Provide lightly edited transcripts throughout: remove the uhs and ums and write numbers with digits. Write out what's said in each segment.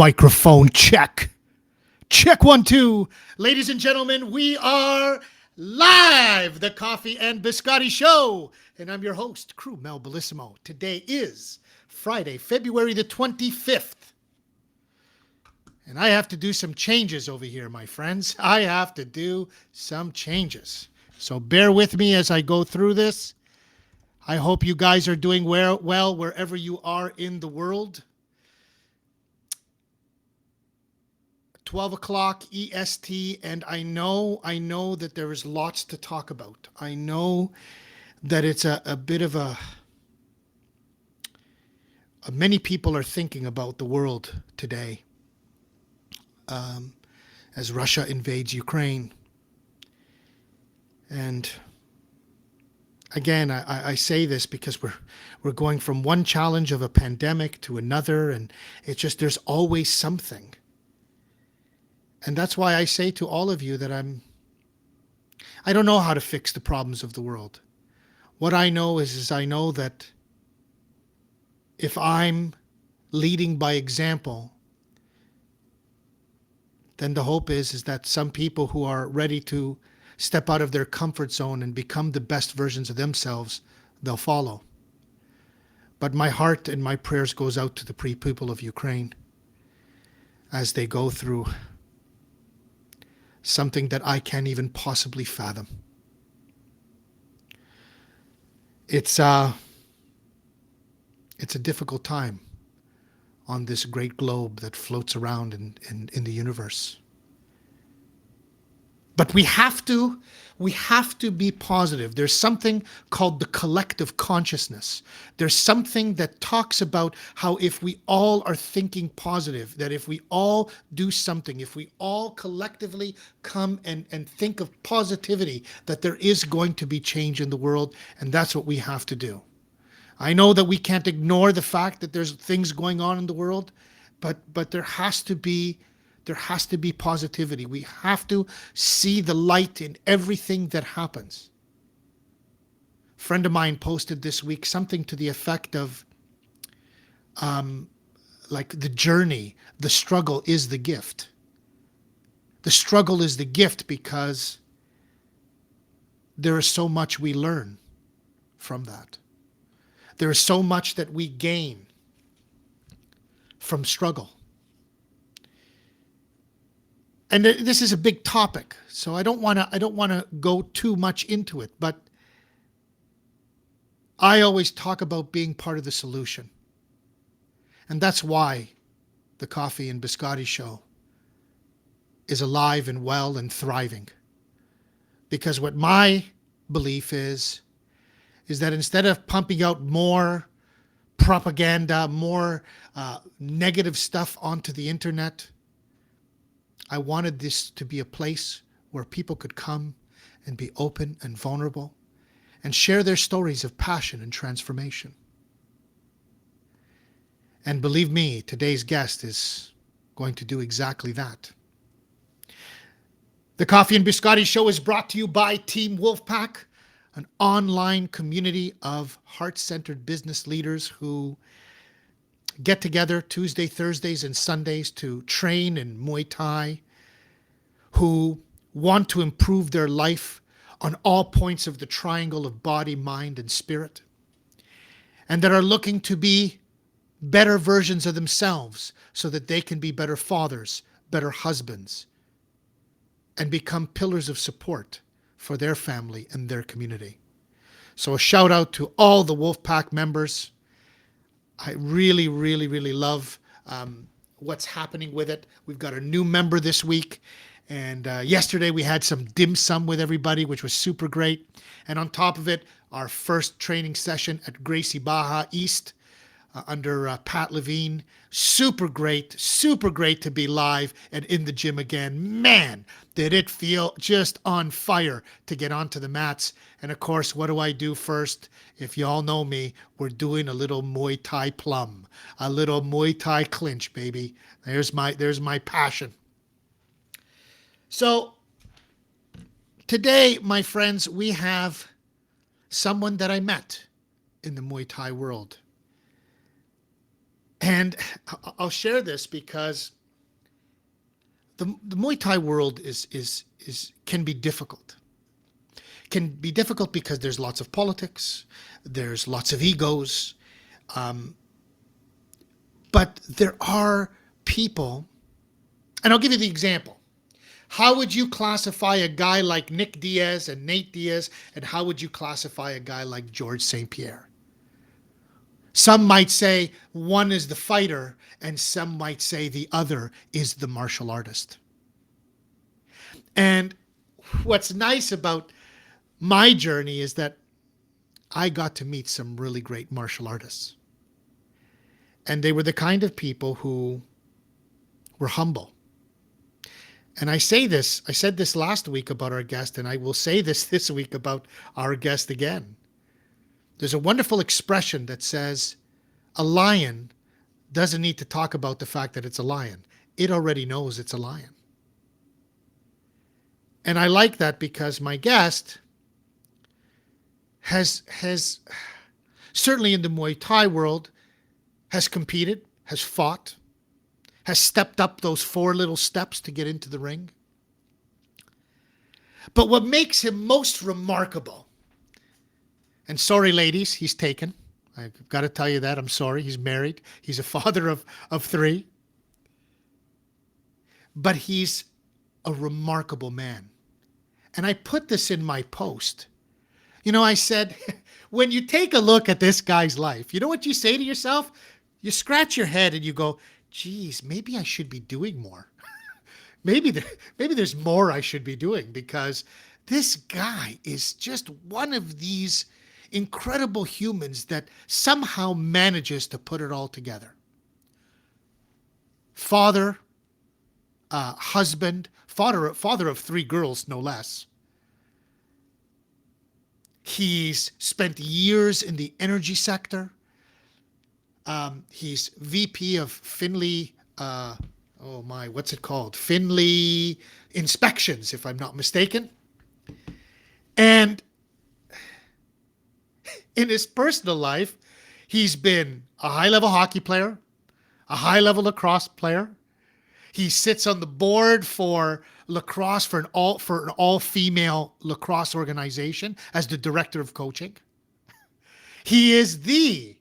Microphone check. Check 1, 2. Ladies and gentlemen, we are live. The Coffee and Biscotti Show. And I'm your host, Crew Mel Bellissimo. Today is Friday, February the 25th. And I have to do some changes over here, my friends. I have to do some changes. So bear with me as I go through this. I hope you guys are doing well wherever you are in the world. 12 o'clock EST, and I know that there is lots to talk about. I know that it's a bit of many people are thinking about the world today as Russia invades Ukraine. And again, I say this because we're going from one challenge of a pandemic to another, and it's just there's always something. And that's why I say to all of you that I don't know how to fix the problems of the world. What I know is I know that if I'm leading by example, then the hope is that some people who are ready to step out of their comfort zone and become the best versions of themselves, they'll follow. But my heart and my prayers goes out to the people of Ukraine as they go through something that I can't even possibly fathom. It's a difficult time on this great globe that floats around in the universe. But we have to be positive. There's something called the collective consciousness. There's something that talks about how if we all are thinking positive, that if we all do something, if we all collectively come and think of positivity, that there is going to be change in the world, and that's what we have to do. I know that we can't ignore the fact that there's things going on in the world, but there has to be positivity. We have to see the light in everything that happens. A friend of mine posted this week something to the effect of like the journey, the struggle is the gift. The struggle is the gift because there is so much we learn from that. There is so much that we gain from struggle. And this is a big topic, so I don't want to go too much into it, but I always talk about being part of the solution. And that's why the Coffee and Biscotti Show is alive and well and thriving. Because what my belief is that instead of pumping out more propaganda, more negative stuff onto the internet, I wanted this to be a place where people could come and be open and vulnerable and share their stories of passion and transformation. And believe me, today's guest is going to do exactly that. The Coffee and Biscotti Show is brought to you by Team Wolfpack, an online community of heart-centered business leaders who get together Tuesday, Thursdays, and Sundays to train in Muay Thai, who want to improve their life on all points of the triangle of body, mind, and spirit, and that are looking to be better versions of themselves so that they can be better fathers, better husbands, and become pillars of support for their family and their community. So a shout out to all the Wolfpack members. I really, really, really love what's happening with it. We've got a new member this week. And yesterday we had some dim sum with everybody, which was super great. And on top of it, our first training session at Gracie Baja East under Pat Levine. Super great to be live and in the gym again. Man, did it feel just on fire to get onto the mats. And of course, what do I do first? If you all know me, we're doing a little Muay Thai plum, a little Muay Thai clinch, baby. There's my passion. So today, my friends, we have someone that I met in the Muay Thai world. And I'll share this because the Muay Thai world is can be difficult. Can be difficult because there's lots of politics, there's lots of egos, but there are people, and I'll give you the example. How would you classify a guy like Nick Diaz and Nate Diaz, and how would you classify a guy like George St. Pierre? Some might say one is the fighter, and some might say the other is the martial artist. And what's nice about my journey is that I got to meet some really great martial artists. And they were the kind of people who were humble. And I said this last week about our guest, and I will say this week about our guest again. There's a wonderful expression that says, a lion doesn't need to talk about the fact that it's a lion. It already knows it's a lion. And I like that because my guest has certainly in the Muay Thai world, has competed, has fought, has stepped up those 4 little steps to get into the ring. But what makes him most remarkable, and sorry ladies, he's taken. I've got to tell you that. I'm sorry. He's married. He's a father of 3. But he's a remarkable man. And I put this in my post. You know, I said, when you take a look at this guy's life, you know what you say to yourself? You scratch your head and you go, geez, maybe I should be doing more. maybe there's more I should be doing, because this guy is just one of these incredible humans that somehow manages to put it all together. Father, husband, father of 3 girls, no less. He's spent years in the energy sector. He's VP of Finley, what's it called? Finley Inspections, if I'm not mistaken. And in his personal life, he's been a high-level hockey player, a high-level lacrosse player. He sits on the board for lacrosse, for an all-female lacrosse organization as the director of coaching. He is the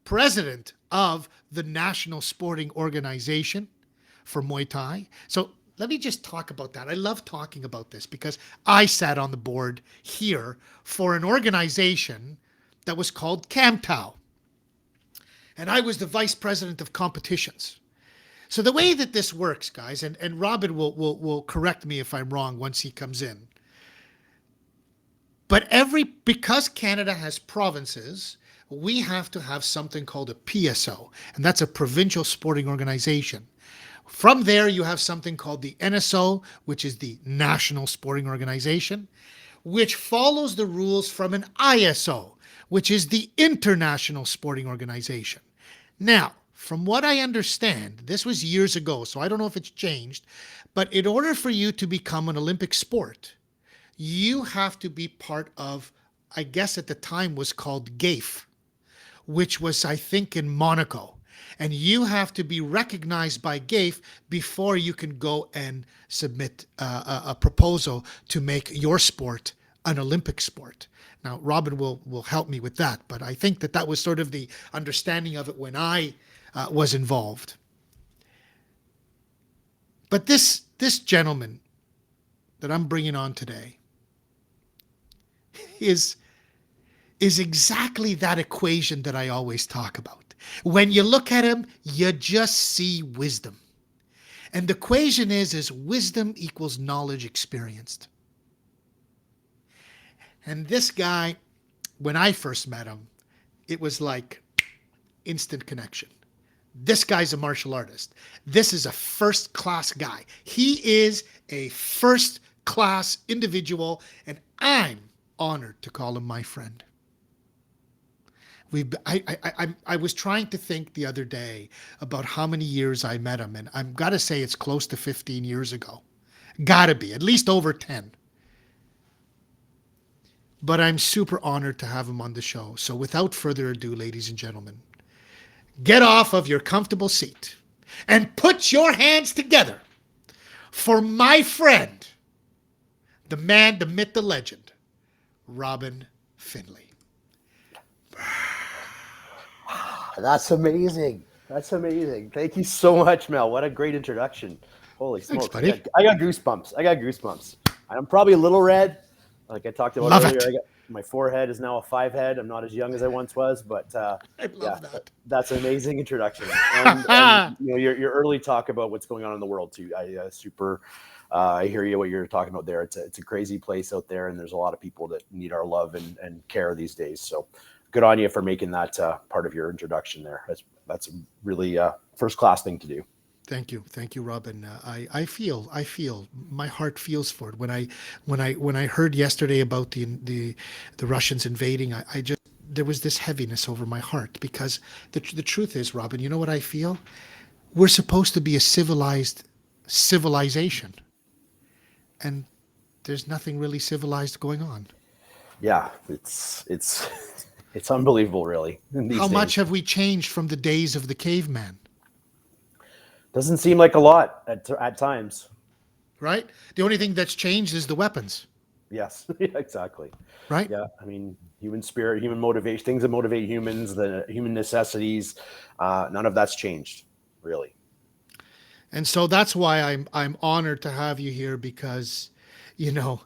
president of the National Sporting Organization for Muay Thai. So let me just talk about that. I love talking about this because I sat on the board here for an organization that was called CAMTOW. And I was the vice president of competitions. So the way that this works, guys, and Robin will correct me if I'm wrong once he comes in. But because Canada has provinces, we have to have something called a PSO, and that's a provincial sporting organization. From there, you have something called the NSO, which is the National Sporting Organization, which follows the rules from an ISO, which is the International Sporting Organization. Now, from what I understand, this was years ago, so I don't know if it's changed, but in order for you to become an Olympic sport, you have to be part of, I guess at the time was called GAIF, which was, I think, in Monaco. And you have to be recognized by GAIF before you can go and submit a proposal to make your sport an Olympic sport. Now, Robin will help me with that, but I think that was sort of the understanding of it when I was involved. But this gentleman that I'm bringing on today is exactly that equation that I always talk about. When you look at him, you just see wisdom. And the equation is wisdom equals knowledge experienced. And this guy, when I first met him, it was like instant connection. This guy's a martial artist. This is a first-class guy. He is a first-class individual, and I'm honored to call him my friend. I was trying to think the other day about how many years I met him, and I've got to say it's close to 15 years ago. Gotta be, at least over 10. But I'm super honored to have him on the show. So without further ado, ladies and gentlemen, get off of your comfortable seat and put your hands together for my friend, the man, the myth, the legend, Robin Finley. That's amazing. That's amazing. Thank you so much, Mel. What a great introduction. Holy Thanks, smokes. buddy. I got goosebumps. I got goosebumps. I'm probably a little red. Like I talked about Love earlier, it. my forehead is now a 5 head. I'm not as young as I once was, but I yeah, love that. that's an amazing introduction. And you know your early talk about what's going on in the world too. I hear you what you're talking about there. It's a crazy place out there, and there's a lot of people that need our love and care these days. So good on you for making that part of your introduction there. That's a really first class thing to do. Thank you, Robin. I feel my heart feels for it when I heard yesterday about the Russians invading. I just there was this heaviness over my heart because the truth is, Robin, you know what I feel? We're supposed to be a civilized civilization, and there's nothing really civilized going on. Yeah, it's it's unbelievable, really, in these How days. much have we changed from the days of the caveman? Doesn't seem like a lot at times. Right? The only thing that's changed is the weapons. Yes, yeah, exactly. Right? Yeah, I mean, human spirit, human motivation, things that motivate humans, the human necessities, none of that's changed, really. And so that's why I'm honored to have you here because, you know,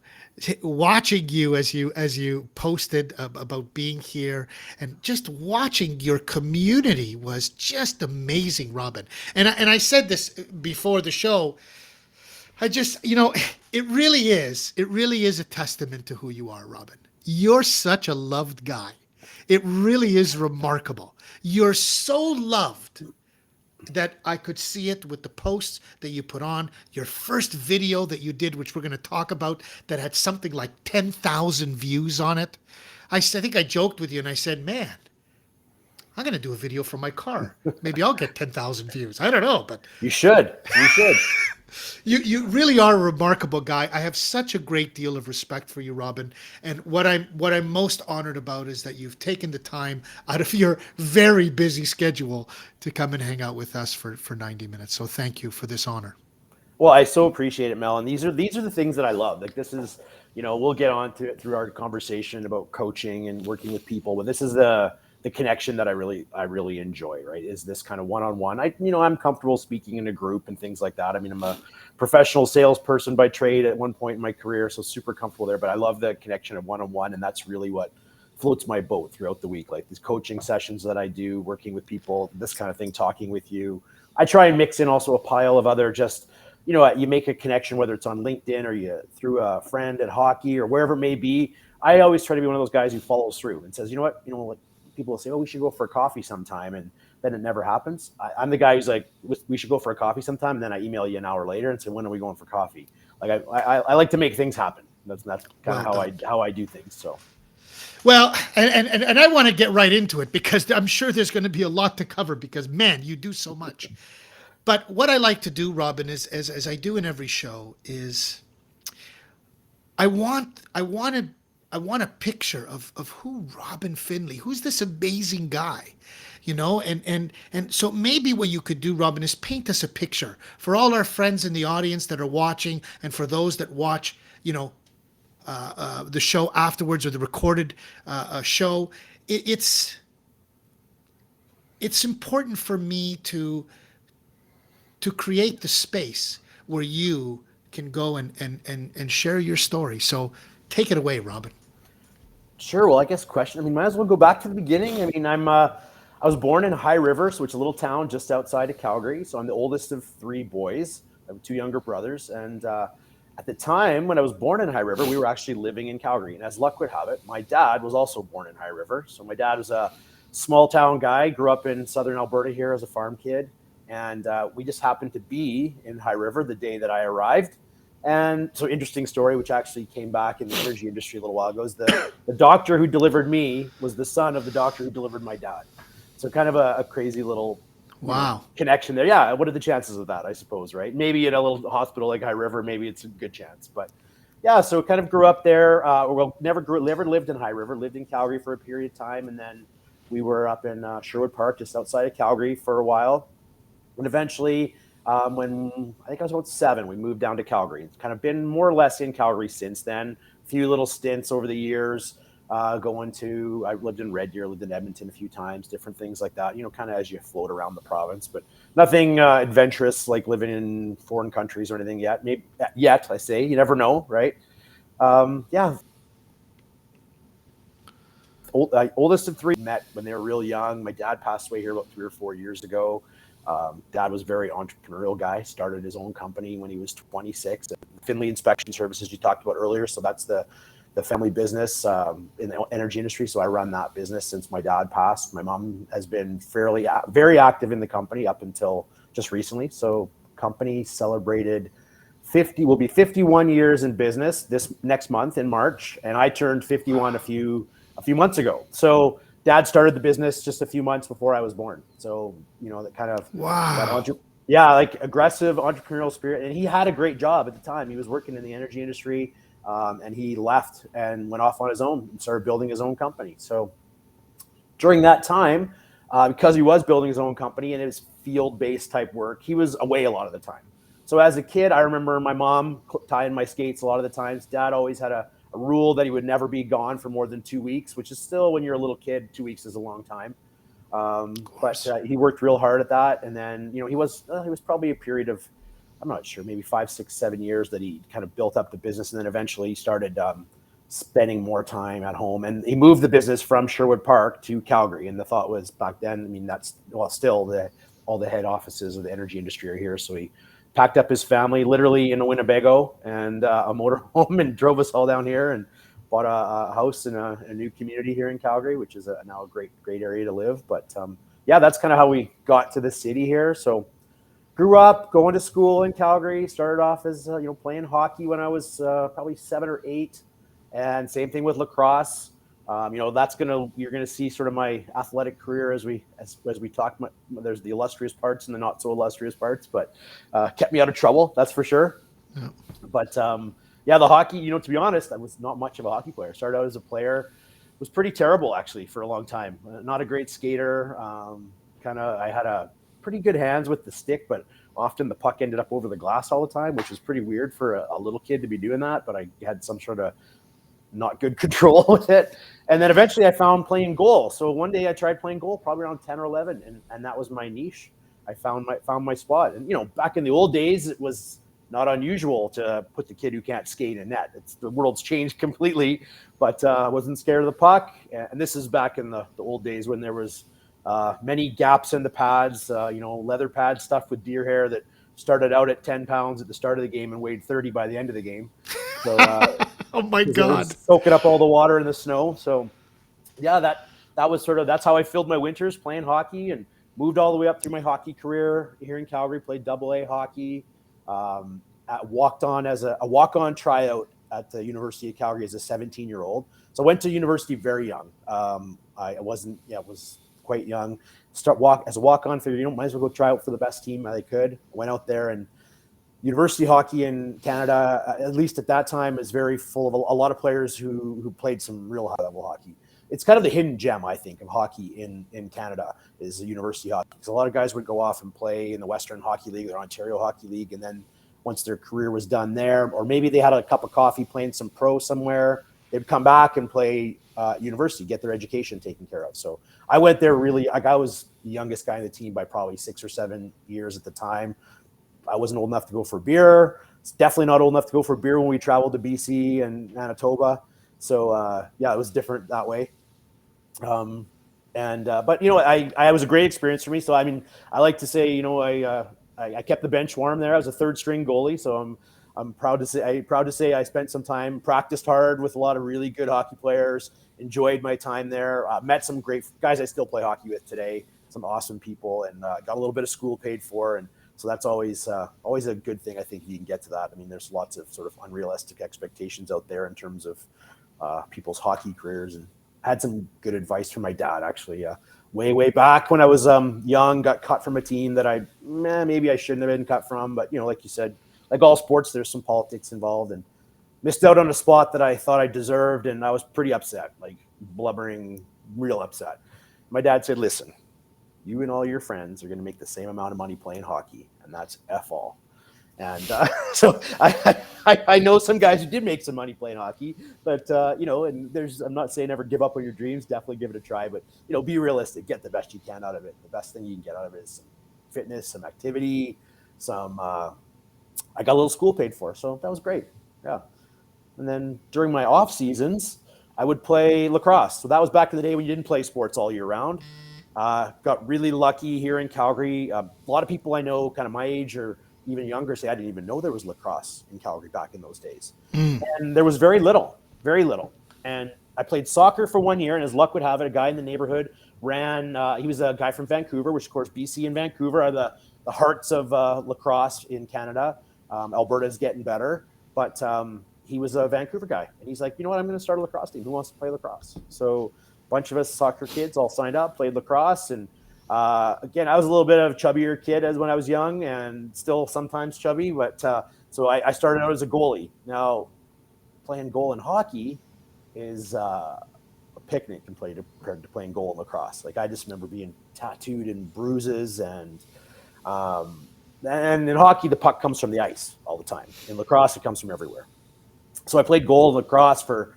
watching you as you posted about being here and just watching your community was just amazing, Robin. And I said this before the show. I just, it really is a testament to who you are, Robin. You're such a loved guy. It really is remarkable. You're so loved that I could see it with the posts that you put on. Your first video that you did, which we're going to talk about, that had something like 10,000 views on it. I think I joked with you and I said, man, I'm going to do a video from my car. Maybe I'll get 10,000 views. I don't know, but You should. You should. you really are a remarkable guy. I have such a great deal of respect for you, Robin. And what I'm most honored about is that you've taken the time out of your very busy schedule to come and hang out with us for 90 minutes. So thank you for this honor. Well, I so appreciate it, Mel. And these are the things that I love. Like this is, we'll get on to it through our conversation about coaching and working with people, but this is the connection that I really enjoy, right? Is this kind of one-on-one. I'm comfortable speaking in a group and things like that. I mean, I'm a professional salesperson by trade at one point in my career, so super comfortable there, but I love the connection of one-on-one, and that's really what floats my boat throughout the week. Like these coaching sessions that I do, working with people, this kind of thing, talking with you. I try and mix in also a pile of other just you make a connection, whether it's on LinkedIn or you through a friend at hockey or wherever it may be. I always try to be one of those guys who follows through and says, like people will say, oh, we should go for a coffee sometime. And then it never happens. I'm the guy who's like, we should go for a coffee sometime. And then I email you an hour later and say, when are we going for coffee? Like I like to make things happen. That's kind of Well how I do things. So. Well, and I want to get right into it because I'm sure there's going to be a lot to cover because man, you do so much. But what I like to do, Robin, is as I do in every show, is I want I want to I want a picture of who Robin Finley, who's this amazing guy, and so maybe what you could do, Robin, is paint us a picture for all our friends in the audience that are watching, and for those that watch, the show afterwards or the recorded show. It's important for me to create the space where you can go and share your story. So take it away, Robin. Sure. Well, I guess I mean, might as well go back to the beginning. I mean, I was born in High River, so it's a little town just outside of Calgary. So I'm the oldest of three boys. I have two younger brothers. And at the time when I was born in High River, we were actually living in Calgary. And as luck would have it, my dad was also born in High River. So my dad was a small town guy, grew up in southern Alberta here as a farm kid. And we just happened to be in High River the day that I arrived. And so interesting story, which actually came back in the energy industry a little while ago, is the doctor who delivered me was the son of the doctor who delivered my dad. So kind of a crazy little Wow. connection there. Yeah, what are the chances of that, I suppose, right? Maybe in a little hospital like High River, maybe it's a good chance. But yeah, so kind of grew up there. Never lived in High River, lived in Calgary for a period of time. And then We were up in Sherwood Park, just outside of Calgary for a while. And eventually, when I think I was about 7, we moved down to Calgary. It's kind of been more or less in Calgary since then. A few little stints over the years. I lived in Red Deer, lived in Edmonton a few times, different things like that, kind of as you float around the province, but nothing adventurous like living in foreign countries or anything yet. Maybe yet, I say, you never know, right? Yeah. Oldest of 3 met when they were real young. My dad passed away here about 3 or 4 years ago. Dad was a very entrepreneurial guy, started his own company when he was 26. Finley Inspection Services you talked about earlier. So that's the family business in the energy industry. So I run that business since my dad passed. My mom has been very active in the company up until just recently. So company celebrated will be 51 years in business this next month in March. And I turned 51 a few months ago. So dad started the business just a few months before I was born. So, that kind of, Wow. like aggressive entrepreneurial spirit. And he had a great job at the time. He was working in the energy industry. And he left and went off on his own and started building his own company. So during that time, because he was building his own company and it was field-based type work, he was away a lot of the time. So as a kid, I remember my mom tying my skates a lot of the times. Dad always had a rule that he would never be gone for more than 2 weeks, which is still, when you're a little kid, 2 weeks is a long time. But he worked real hard at that. And then, he was probably a period of, I'm not sure, maybe 5, 6, 7 years that he kind of built up the business. And then eventually he started spending more time at home. And he moved the business from Sherwood Park to Calgary. And the thought was back then, that's, still all the head offices of the energy industry are here. So he packed up his family literally in a Winnebago and a motorhome and drove us all down here and bought a house in a new community here in Calgary, which is now a great area to live. But that's kind of how we got to the city here. So grew up going to school in Calgary, started off as, playing hockey when I was probably 7 or 8. And same thing with lacrosse. You're going to see sort of my athletic career as we talk. There's the illustrious parts and the not so illustrious parts, but kept me out of trouble. That's for sure. Yeah. But the hockey, to be honest, I was not much of a hockey player. Started out as a player, was pretty terrible actually for a long time. Not a great skater. I had a pretty good hands with the stick, but often the puck ended up over the glass all the time, which was pretty weird for a little kid to be doing that. But I had some sort of not good control with it. And then eventually I found playing goal. So one day I tried playing goal, probably around 10 or 11. And that was my niche. I found my spot. And, back in the old days, it was not unusual to put the kid who can't skate in net. The world's changed completely, but I wasn't scared of the puck. And this is back in the old days when there was many gaps in the pads, leather pads stuffed with deer hair that started out at 10 pounds at the start of the game and weighed 30 by the end of the game. So, oh my God, soaking up all the water in the snow. So that was that's how I filled my winters, playing hockey, and moved all the way up through my hockey career here in Calgary, played AA hockey, walked on as a walk-on tryout at the University of Calgary as a 17-year-old. So I went to university very young. I was quite young. As a walk-on, figured, might as well go try out for the best team I could. Went out there, and university hockey in Canada, at least at that time, is very full of a lot of players who played some real high-level hockey. It's kind of the hidden gem, I think, of hockey in Canada is the university hockey. Because a lot of guys would go off and play in the Western Hockey League or Ontario Hockey League, and then once their career was done there, or maybe they had a cup of coffee playing some pro somewhere, they'd come back and play university, get their education taken care of. So I went there really, I was the youngest guy in the team by probably 6 or 7 years at the time. I wasn't old enough to go for beer. It's definitely not old enough to go for beer when we traveled to BC and Manitoba. So it was different that way. But I was a great experience for me. So I like to say, I kept the bench warm there. I was a third string goalie, so I'm proud to say I spent some time, practiced hard with a lot of really good hockey players. Enjoyed my time there. Met some great guys I still play hockey with today. Some awesome people, and got a little bit of school paid for, and so that's always a good thing. I think you can get to that. There's lots of sort of unrealistic expectations out there in terms of people's hockey careers, and had some good advice from my dad actually. Way back when I was young, got cut from a team that maybe I shouldn't have been cut from, but like you said, like all sports, there's some politics involved, and missed out on a spot that I thought I deserved, and I was pretty upset, like blubbering, real upset. my dad said, listen, you and all your friends are going to make the same amount of money playing hockey, and that's F all. And so I know some guys who did make some money playing hockey, but and I'm not saying never give up on your dreams. Definitely give it a try, but be realistic. Get the best you can out of it. The best thing you can get out of it is some fitness, some activity, some. I got a little school paid for, so that was great. Yeah. And then during my off seasons, I would play lacrosse. So that was back in the day when you didn't play sports all year round. Got really lucky here in Calgary. A lot of people I know kind of my age or even younger say I didn't even know there was lacrosse in Calgary back in those days. And there was very little. And I played soccer for 1 year, and as luck would have it, a guy in the neighborhood ran. He was a guy from Vancouver, which of course BC and Vancouver are the hearts of lacrosse in Canada. Alberta's getting better, but he was a Vancouver guy, and he's like, you know what, I'm going to start a lacrosse team. Who wants to play lacrosse? So a bunch of us soccer kids all signed up, played lacrosse, and again, I was a little bit of a chubbier kid as when I was young, and still sometimes chubby, but so I started out as a goalie. Now, playing goal in hockey is a picnic compared to playing goal in lacrosse. Like, I just remember being tattooed and bruises, and in hockey, the puck comes from the ice all the time. In lacrosse, it comes from everywhere. So I played goal in lacrosse for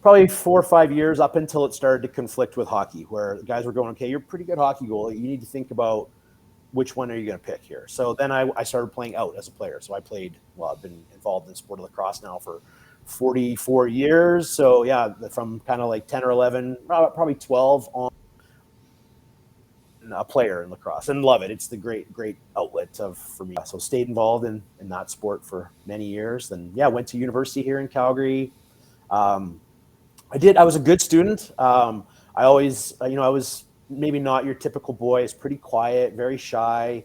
probably 4 or 5 years, up until it started to conflict with hockey, where the guys were going, okay, you're a pretty good hockey goalie. You need to think about which one are you going to pick here. So then I started playing out as a player. So I've been involved in the sport of lacrosse now for 44 years. So yeah, from kind of like 10 or 11, probably 12 on a player in lacrosse, and love it. It's the great outlet for me. So stayed involved in that sport for many years. Then went to university here in Calgary. I was a good student. I was maybe not your typical boy. I was pretty quiet, very shy,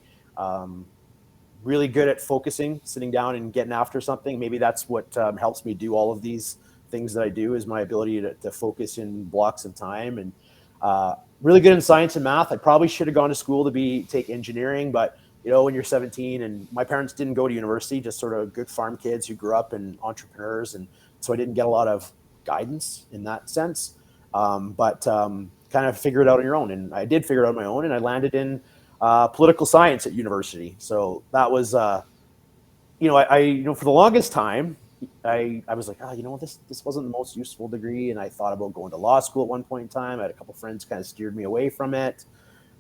really good at focusing, sitting down and getting after something. Maybe that's what helps me do all of these things that I do, is my ability to focus in blocks of time. And really good in science and math. I probably should have gone to school to take engineering, but when you're 17, and my parents didn't go to university, just sort of good farm kids who grew up in entrepreneurs. And so I didn't get a lot of guidance in that sense. But kind of figure it out on your own. And I did figure it out on my own, and I landed in political science at university. So that was, for the longest time, I was like, this wasn't the most useful degree. And I thought about going to law school at one point in time. I had a couple friends kind of steered me away from it.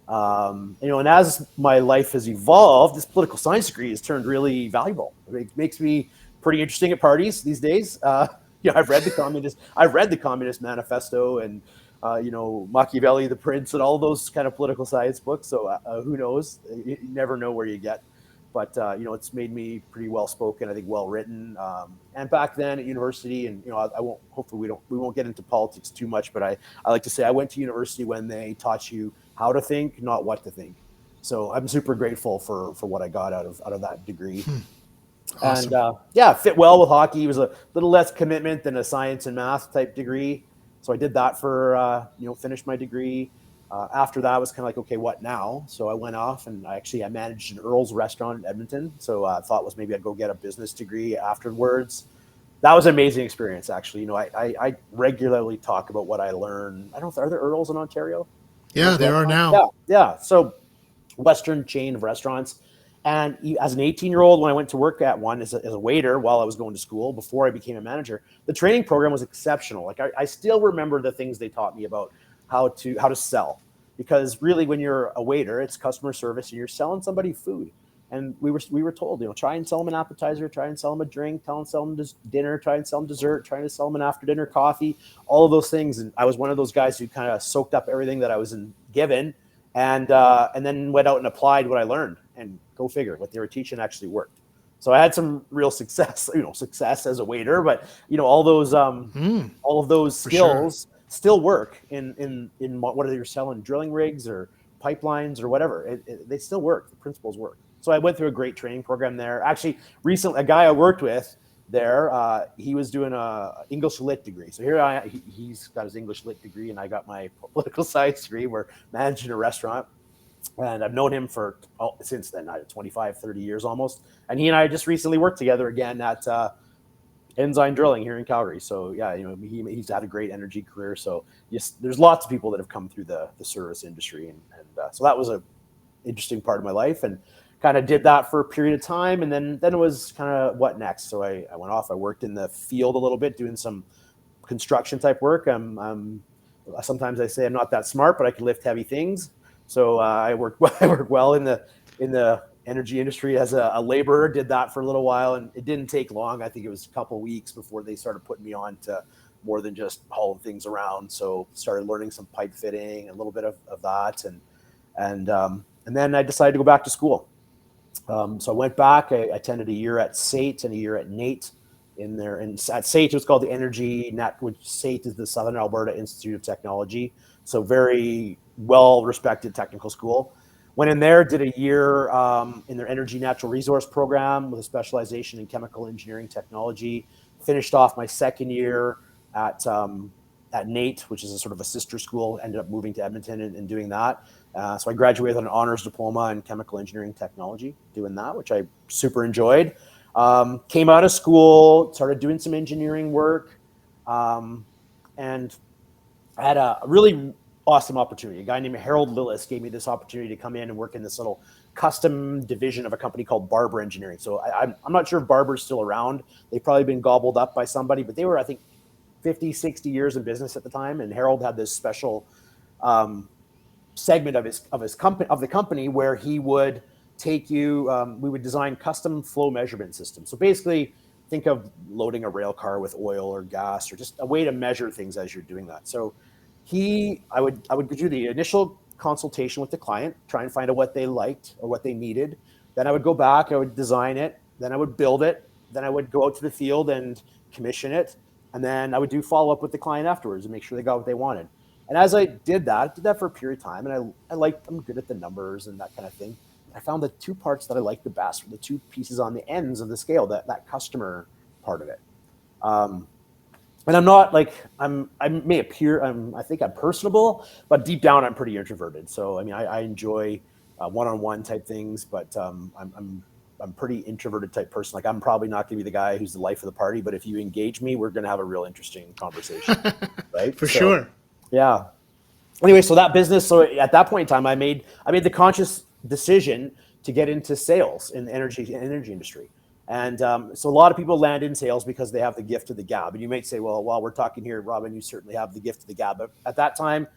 And as my life has evolved, this political science degree has turned really valuable. It makes me pretty interesting at parties these days. I've read the Communist Manifesto and, Machiavelli, The Prince, and all those kind of political science books. So who knows? You never know where you get. But, it's made me pretty well-spoken, I think well-written. And back then at university, and, hopefully we won't get into politics too much, but I like to say I went to university when they taught you how to think, not what to think. So I'm super grateful for what I got out of that degree. Awesome. And fit well with hockey. It was a little less commitment than a science and math type degree. So I did that for, finished my degree. After that, I was kind of like, okay, what now? So I went off, and I managed an Earl's restaurant in Edmonton. So I thought was maybe I'd go get a business degree afterwards. That was an amazing experience, actually. I regularly talk about what I learned. I don't know, are there Earls in Ontario? Yeah, there are now. Yeah. So Western chain of restaurants. And as an 18-year-old, when I went to work at one as a waiter while I was going to school, before I became a manager, the training program was exceptional. Like I still remember the things they taught me about how to sell, because really when you're a waiter, it's customer service and you're selling somebody food. And we were told, try and sell them an appetizer, try and sell them a drink, sell them dinner, try and sell them dessert, try to sell them an after dinner coffee, all of those things. And I was one of those guys who kind of soaked up everything that I was given, and then went out and applied what I learned. And go figure, what they were teaching actually worked. So I had some real success as a waiter, but all those all of those skills still work in whether you're selling drilling rigs or pipelines or whatever. They still work. The principles work. So I went through a great training program there. Actually, recently, a guy I worked with there, he was doing a English Lit degree. So here he's got his English Lit degree, and I got my political science degree. We're managing a restaurant. And I've known him since then, 25, 30 years almost. And he and I just recently worked together again at Ensign Drilling here in Calgary. So yeah, he's had a great energy career. So yes, there's lots of people that have come through the service industry, and so that was a interesting part of my life, and kind of did that for a period of time, and then it was kind of what next. So I went off. I worked in the field a little bit, doing some construction type work. Sometimes I say I'm not that smart, but I can lift heavy things. So I worked well in the energy industry as a laborer. Did that for a little while, and it didn't take long. I think it was a couple of weeks before they started putting me on to more than just hauling things around. So started learning some pipe fitting, a little bit of that, and then I decided to go back to school. So I went back. I attended a year at SAIT and a year at NAIT. At SAIT, it was called the Energy Net, which SAIT is the Southern Alberta Institute of Technology. So very well-respected technical school. Went in there, did a year in their energy natural resource program with a specialization in chemical engineering technology. Finished off my second year at NAIT, which is a sort of a sister school. Ended up moving to Edmonton and doing that. So I graduated with an honors diploma in chemical engineering technology, doing that, which I super enjoyed. Came out of school, started doing some engineering work, and I had a really awesome opportunity. A guy named Harold Lillis gave me this opportunity to come in and work in this little custom division of a company called Barber Engineering. So I'm not sure if Barber's still around. They've probably been gobbled up by somebody, but they were, I think, 50, 60 years in business at the time. And Harold had this special segment of the company where he would take you. We would design custom flow measurement systems. So basically, think of loading a rail car with oil or gas, or just a way to measure things as you're doing that. So I would do the initial consultation with the client, try and find out what they liked or what they needed. Then I would go back, I would design it, then I would build it, then I would go out to the field and commission it, and then I would do follow up with the client afterwards and make sure they got what they wanted. And as I did that for a period of time, and I'm good at the numbers and that kind of thing. I found the two parts that I liked the best were the two pieces on the ends of the scale, that customer part of it. And I'm not like, I may appear, I think I'm personable, but deep down I'm pretty introverted. So, I mean, I enjoy one-on-one type things, but I'm pretty introverted type person. Like, I'm probably not gonna be the guy who's the life of the party, but if you engage me, we're gonna have a real interesting conversation, right? For sure. Yeah. Anyway, so that business. So at that point in time, I made the conscious decision to get into sales in the energy industry. And so a lot of people land in sales because they have the gift of the gab. And you might say, well, while we're talking here, Robin, you certainly have the gift of the gab. But at that time,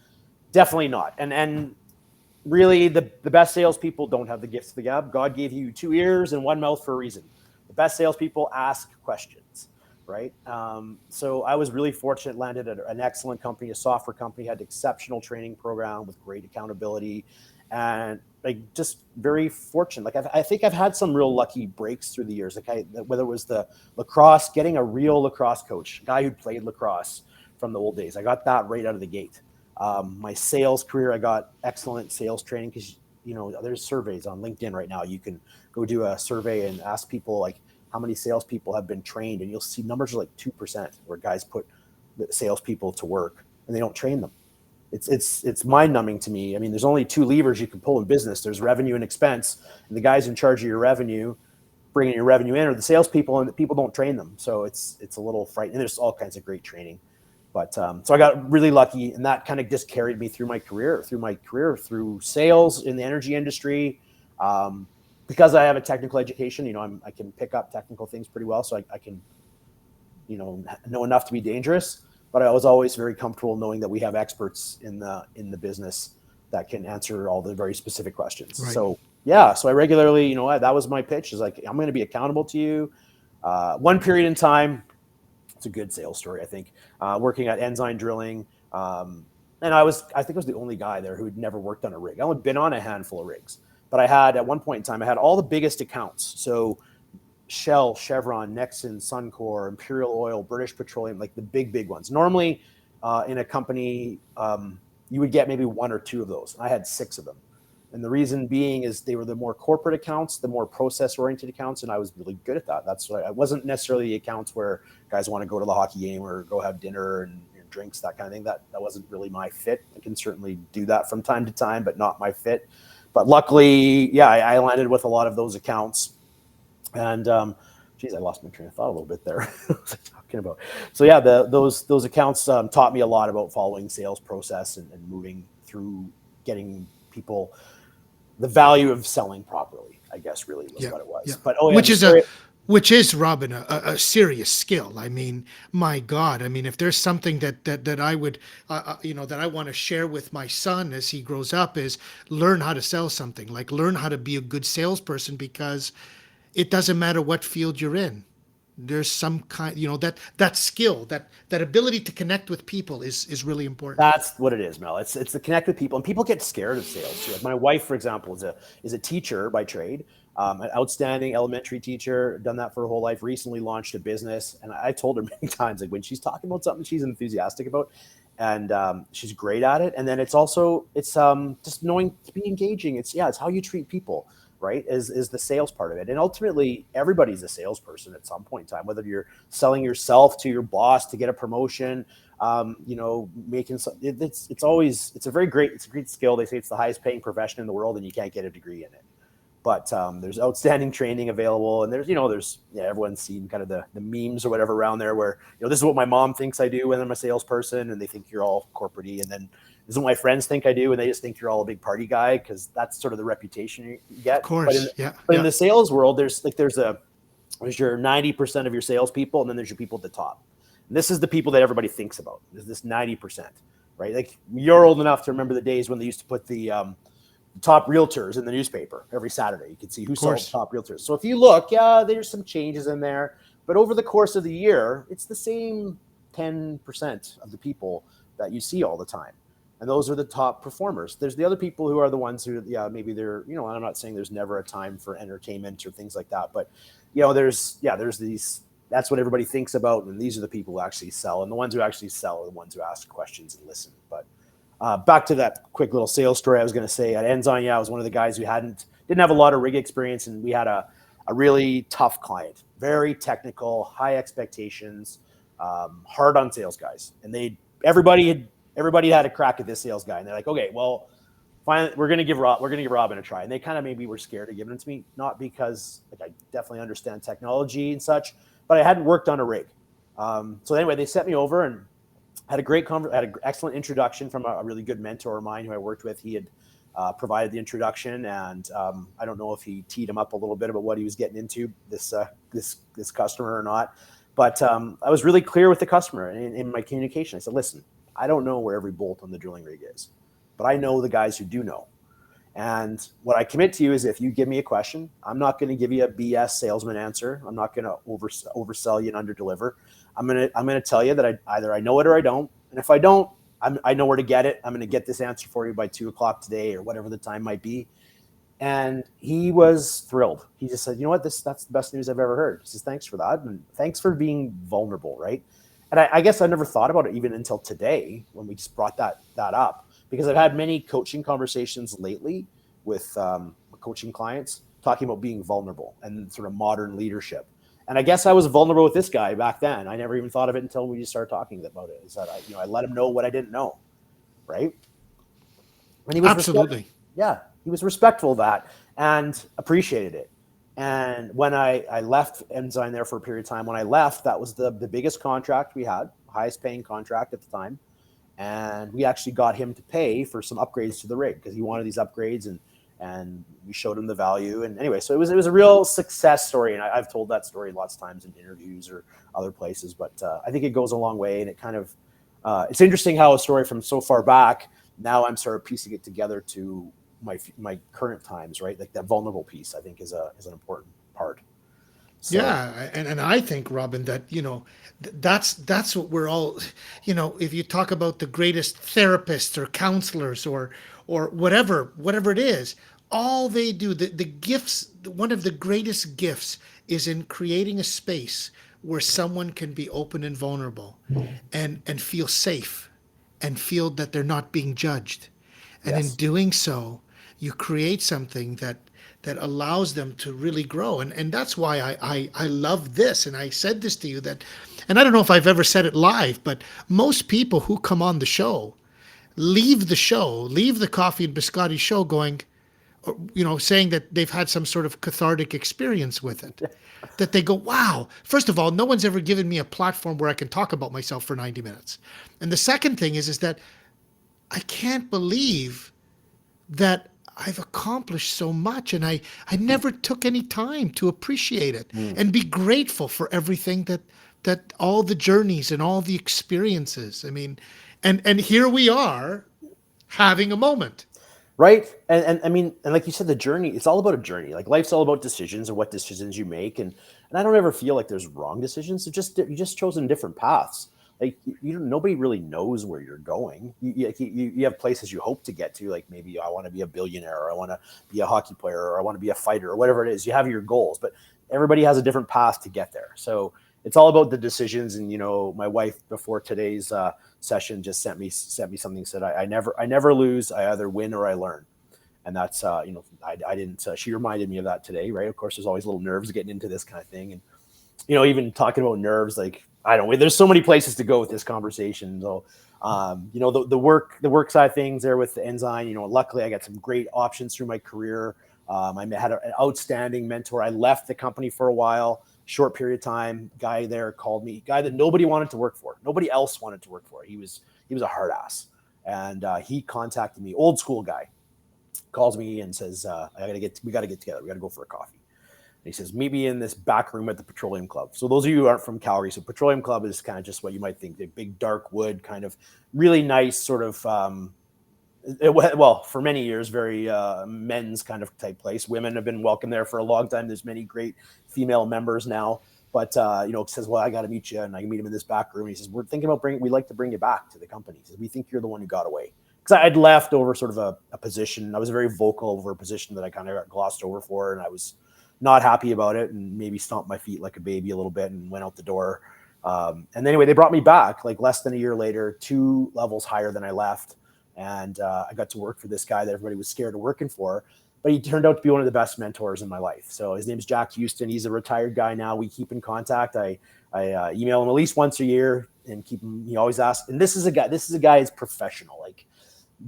definitely not. And really, the best salespeople don't have the gift of the gab. God gave you 2 ears and 1 mouth for a reason. The best salespeople ask questions, right? So I was really fortunate, landed at an excellent company, a software company, had an exceptional training program with great accountability, and like just very fortunate. Like I think I've had some real lucky breaks through the years. Like whether it was the lacrosse, getting a real lacrosse coach, a guy who played lacrosse from the old days. I got that right out of the gate. My sales career, I got excellent sales training because there's surveys on LinkedIn right now. You can go do a survey and ask people like how many salespeople have been trained, and you'll see numbers are like 2% where guys put the salespeople to work and they don't train them. It's mind-numbing to me. I mean, there's only 2 levers you can pull in business. There's revenue and expense, and the guys in charge of your revenue, bringing your revenue in, are the salespeople, and the people don't train them. So it's a little frightening. And there's all kinds of great training, but so I got really lucky, and that kind of just carried me through my career, through sales in the energy industry. Because I have a technical education, I can pick up technical things pretty well, so I can, know enough to be dangerous. But I was always very comfortable knowing that we have experts in the business that can answer all the very specific questions. Right. So yeah, so I regularly, that was my pitch, is like, I'm going to be accountable to you. One period in time, it's a good sales story, I think, working at Ensign Drilling. And I think I was the only guy there who had never worked on a rig. I had been on a handful of rigs, but at one point in time, I had all the biggest accounts. So Shell, Chevron, Nexen, Suncor, Imperial Oil, British Petroleum, like the big ones. Normally in a company, you would get maybe 1 or 2 of those. I had 6 of them. And the reason being is they were the more corporate accounts, the more process-oriented accounts, and I was really good at that. That's why I wasn't necessarily the accounts where guys want to go to the hockey game or go have dinner and drinks, that kind of thing. That wasn't really my fit. I can certainly do that from time to time, but not my fit. But luckily, yeah, I landed with a lot of those accounts. And geez, I lost my train of thought a little bit there. What was I talking about? So yeah, those accounts taught me a lot about following sales process and moving through getting people the value of selling properly, I guess really was Yeah, what it yeah. was. But oh yeah, Which the is a, story. which is Robin, a serious skill. I mean, my God. I mean, if there's something that I would, that I want to share with my son as he grows up is learn how to sell something. Like learn how to be a good salesperson because it doesn't matter what field you're in. There's some kind, that skill, that ability to connect with people is really important. That's what it is, Mel. It's to connect with people, and people get scared of sales too. Like my wife, for example, is a teacher by trade, an outstanding elementary teacher. Done that for her whole life. Recently launched a business, and I told her many times, like when she's talking about something she's enthusiastic about, and she's great at it. And then it's also just knowing to be engaging. It's how you treat people, right? Is the sales part of it. And ultimately, everybody's a salesperson at some point in time, whether you're selling yourself to your boss to get a promotion, making it's a great skill. They say it's the highest paying profession in the world, and you can't get a degree in it. But there's outstanding training available, and everyone's seen kind of the memes or whatever around there where this is what my mom thinks I do when I'm a salesperson, and they think you're all corporate-y, and then this is what my friends think I do, and they just think you're all a big party guy because that's sort of the reputation you get. Of course, But in the sales world, there's your 90% of your salespeople, and then there's your people at the top. And this is the people that everybody thinks about. There's this 90%, right? Like you're old enough to remember the days when they used to put the top realtors in the newspaper every Saturday. You could see who sold top realtors. So if you look, there's some changes in there, but over the course of the year, it's the same 10% of the people that you see all the time. And those are the top performers. There's the other people who are the ones who, maybe they're, I'm not saying there's never a time for entertainment or things like that, but there's these, that's what everybody thinks about. And these are the people who actually sell. And the ones who actually sell are the ones who ask questions and listen. But back to that quick little sales story, I was going to say at Enzyme, I was one of the guys who didn't have a lot of rig experience. And we had a really tough client, very technical, high expectations, hard on sales guys. And everybody had a crack at this sales guy. And they're like, okay, well, finally, we're going to give Robin a try. And they kind of maybe were scared of giving it to me, not because I definitely understand technology and such, but I hadn't worked on a rig. So anyway, they sent me over and had an excellent introduction from a really good mentor of mine who I worked with. He had provided the introduction, and I don't know if he teed him up a little bit about what he was getting into, this customer or not. But I was really clear with the customer in my communication. I said, listen, I don't know where every bolt on the drilling rig is, but I know the guys who do know. And what I commit to you is if you give me a question, I'm not going to give you a BS salesman answer. I'm not going to oversell you and underdeliver. I'm going to tell you that I know it or I don't. And if I don't, I know where to get it. I'm going to get this answer for you by 2:00 today or whatever the time might be. And he was thrilled. He just said, you know what, that's the best news I've ever heard. He says, thanks for that. And thanks for being vulnerable, right? And I guess I never thought about it even until today when we just brought that up, because I've had many coaching conversations lately with coaching clients talking about being vulnerable and sort of modern leadership. And I guess I was vulnerable with this guy back then. I never even thought of it until we just started talking about it. Is that I let him know what I didn't know, right? And he was absolutely, he was respectful of that and appreciated it. And when I left Enzyme there for a period of time, when I left, that was the biggest contract we had, highest paying contract at the time. And we actually got him to pay for some upgrades to the rig because he wanted these upgrades, and we showed him the value. And anyway, so it was a real success story. And I've told that story lots of times in interviews or other places, but I think it goes a long way. And it kind of, it's interesting how a story from so far back, now I'm sort of piecing it together to my current times, right? Like that vulnerable piece, I think is an important part. So, yeah, and I think, Robin, that that's what we're all, if you talk about the greatest therapists or counselors or whatever it is, all they do, the gifts, one of the greatest gifts is in creating a space where someone can be open and vulnerable and feel safe and feel that they're not being judged. And in yes. doing so, you create something that allows them to really grow. And that's why I love this. And I said this to you and I don't know if I've ever said it live, but most people who come on the show leave the Coffee and Biscotti show going, saying that they've had some sort of cathartic experience with it. That they go, wow, first of all, no one's ever given me a platform where I can talk about myself for 90 minutes. And the second thing is that I can't believe that I've accomplished so much, and I never took any time to appreciate it Mm. and be grateful for everything that all the journeys and all the experiences. I mean, and here we are having a moment. Right. And I mean, and like you said, the journey, it's all about a journey. Like life's all about decisions and what decisions you make. And I don't ever feel like there's wrong decisions. It's just, you just chosen different paths. Like nobody really knows where you're going. You have places you hope to get to, like maybe I want to be a billionaire, or I want to be a hockey player, or I want to be a fighter, or whatever it is. You have your goals, but everybody has a different path to get there. So it's all about the decisions. And my wife before today's session just sent me something, said I never lose. I either win or I learn. And that's I didn't. She reminded me of that today, right? Of course, there's always little nerves getting into this kind of thing, and even talking about nerves, like I don't. There's so many places to go with this conversation. So, the work side of things there with the Ensign. Luckily I got some great options through my career. I had an outstanding mentor. I left the company for a while, short period of time. Guy there called me, guy that nobody wanted to work for. Nobody else wanted to work for. He was a hard ass. And he contacted me, old school guy, calls me and says, we got to get together. We got to go for a coffee. And he says, meet me in this back room at the Petroleum Club. So those of you who aren't from Calgary, so Petroleum Club is kind of just what you might think, the big dark wood, kind of really nice sort of, for many years, very men's kind of type place. Women have been welcome there for a long time. There's many great female members now. But, says, well, I got to meet you. And I can meet him in this back room. And he says, we're thinking about we'd like to bring you back to the company. He says, we think you're the one who got away. Because I'd left over sort of a position. I was very vocal over a position that I kind of got glossed over for. And I was not happy about it, and maybe stomped my feet like a baby a little bit and went out the door. And anyway, they brought me back like less than a year later, 2 levels higher than I left. And I got to work for this guy that everybody was scared of working for. But he turned out to be one of the best mentors in my life. So his name's Jack Houston. He's a retired guy now. We keep in contact. I email him at least once a year and keep him. He always asks. And this is a guy who's professional, like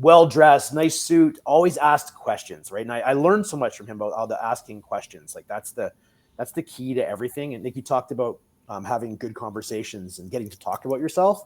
well-dressed, nice suit, always asked questions, right? And I learned so much from him about all the asking questions. Like that's the key to everything. And Nick, you talked about having good conversations and getting to talk about yourself.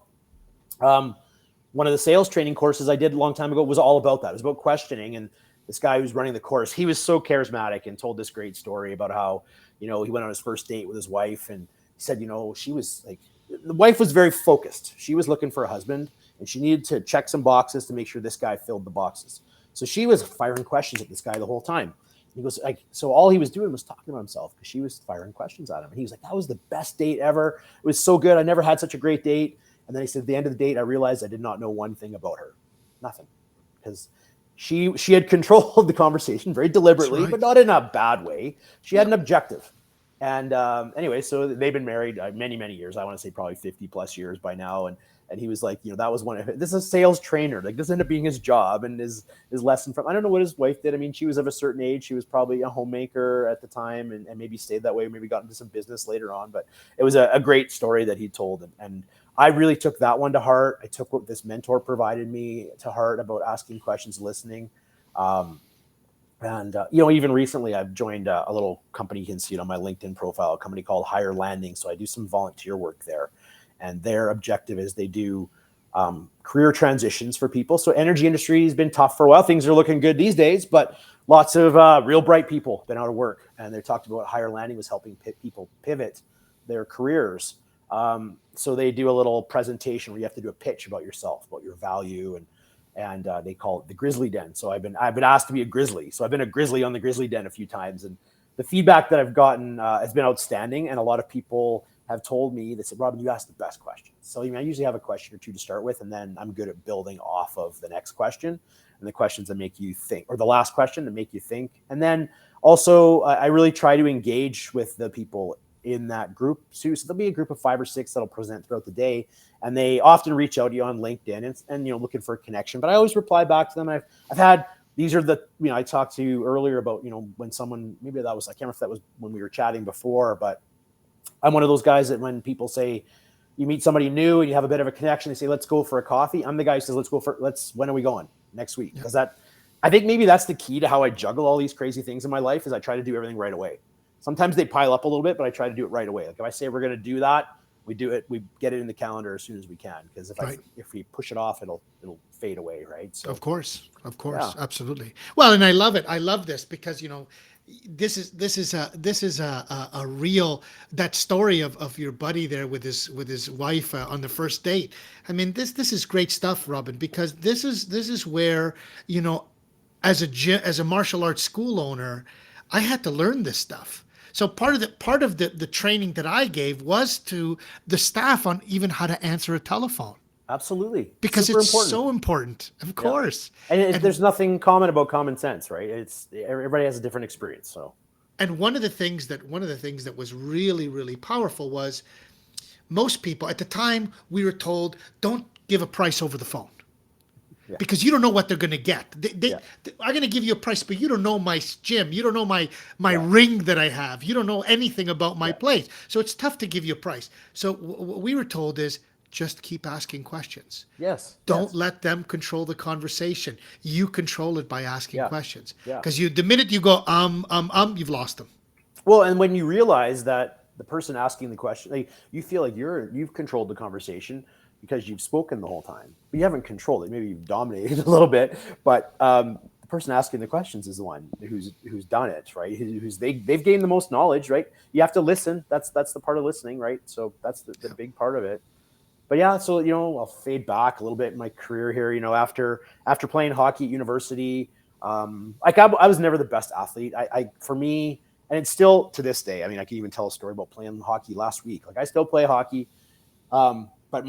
One of the sales training courses I did a long time ago was all about that. It was about questioning. And this guy who's running the course, he was so charismatic and told this great story about how, he went on his first date with his wife, and he said, she was like, the wife was very focused. She was looking for a husband, and she needed to check some boxes to make sure this guy filled the boxes. So she was firing questions at this guy the whole time. He goes, so all he was doing was talking about himself because she was firing questions at him. And he was like, that was the best date ever. It was so good. I never had such a great date. And then he said, at the end of the date, I realized I did not know one thing about her. Nothing. Because she had controlled the conversation very deliberately, Right. but not in a bad way. She had an objective. And anyway, so they've been married many, many years. I want to say probably 50 plus years by now. And he was like, that was this is a sales trainer. Like this ended up being his job and his lesson from, I don't know what his wife did. I mean, she was of a certain age. She was probably a homemaker at the time and maybe stayed that way, maybe got into some business later on. But it was a great story that he told. And I really took that one to heart. I took what this mentor provided me to heart about asking questions, listening. Even recently I've joined a little company, you can see it on my LinkedIn profile, a company called Higher Landing. So I do some volunteer work there. And their objective is they do career transitions for people. So energy industry has been tough for a while. Things are looking good these days, but lots of real bright people been out of work. And they talked about Higher Landing was helping people pivot their careers. So they do a little presentation where you have to do a pitch about yourself, about your value, and they call it the Grizzly Den. So I've been asked to be a Grizzly. So I've been a Grizzly on the Grizzly Den a few times, and the feedback that I've gotten has been outstanding. And a lot of people have told me, they said, Robin, you asked the best questions. So I usually have a question or two to start with, and then I'm good at building off of the next question and the questions that make you think, or the last question to make you think. And then also I really try to engage with the people in that group too. So there'll be a group of 5 or 6 that'll present throughout the day, and they often reach out to you on LinkedIn and looking for a connection. But I always reply back to them. I've had, these are the, I talked to you earlier about, when someone, maybe that was, I can't remember if that was when we were chatting before, but I'm one of those guys that when people say, you meet somebody new and you have a bit of a connection, they say, let's go for a coffee. I'm the guy who says, when are we going next week? Because I think maybe that's the key to how I juggle all these crazy things in my life is I try to do everything right away. Sometimes they pile up a little bit, but I try to do it right away. Like if I say we're going to do that, we do it. We get it in the calendar as soon as we can. Because Right. if we push it off, it'll fade away, right? So Of yeah, course, absolutely. Well, and I love it. I love this because this is a real that story of your buddy there with his wife on the first date. I mean, this is great stuff, Robin, because this is where you know as a martial arts school owner, I had to learn this stuff. So part of the training that I gave was to the staff on even how to answer a telephone absolutely, because super it's important. so important, of Yeah, course. and And there's nothing common about common sense, right? It's everybody has a different experience. So and one of the things that was really powerful was most people at the time we were told don't give a price over the phone yeah, because you don't know what they're going to get. yeah, They are going to give you a price, but you don't know my gym. You don't know my yeah, ring that I have. You don't know anything about my yeah. place. So it's tough to give you a price. So what we were told is just keep asking questions. Yes, Don't yes, let them control the conversation. You control it by asking yeah, questions. yeah. Because the minute you go you've lost them. Well, and when you realize that the person asking the question, like, you feel like you've controlled the conversation because you've spoken the whole time, but you haven't controlled it. Maybe you've dominated a little bit, but the person asking the questions is the one who's done it, right? They've gained the most knowledge, right? You have to listen. That's the part of listening, right? So that's the big part of it. But yeah, so I'll fade back a little bit in my career here. After playing hockey at university, like I was never the best athlete. I for me, and it's still to this day. I mean, I can even tell a story about playing hockey last week. Like I still play hockey, but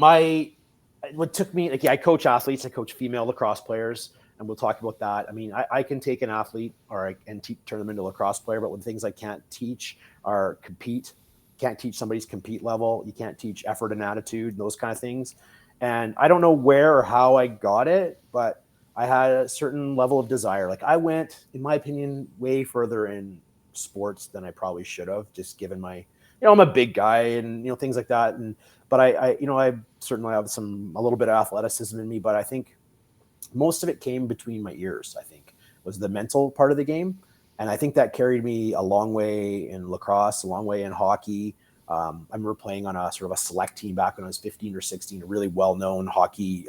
what took me, like, yeah, I coach athletes. I coach female lacrosse players, and we'll talk about that. I mean, I can take an athlete and turn them into a lacrosse player, but the things I can't teach are compete. Can't teach somebody's compete level. You can't teach effort and attitude, those kind of things. And I don't know where or how I got it, but I had a certain level of desire. Like I went, in my opinion, way further in sports than I probably should have, just given my, I'm a big guy and, things like that. But I certainly have a little bit of athleticism in me, but I think most of it came between my ears, I think, was the mental part of the game. And I think that carried me a long way in lacrosse, a long way in hockey. I remember playing on a sort of a select team back when I was 15 or 16, a really well-known hockey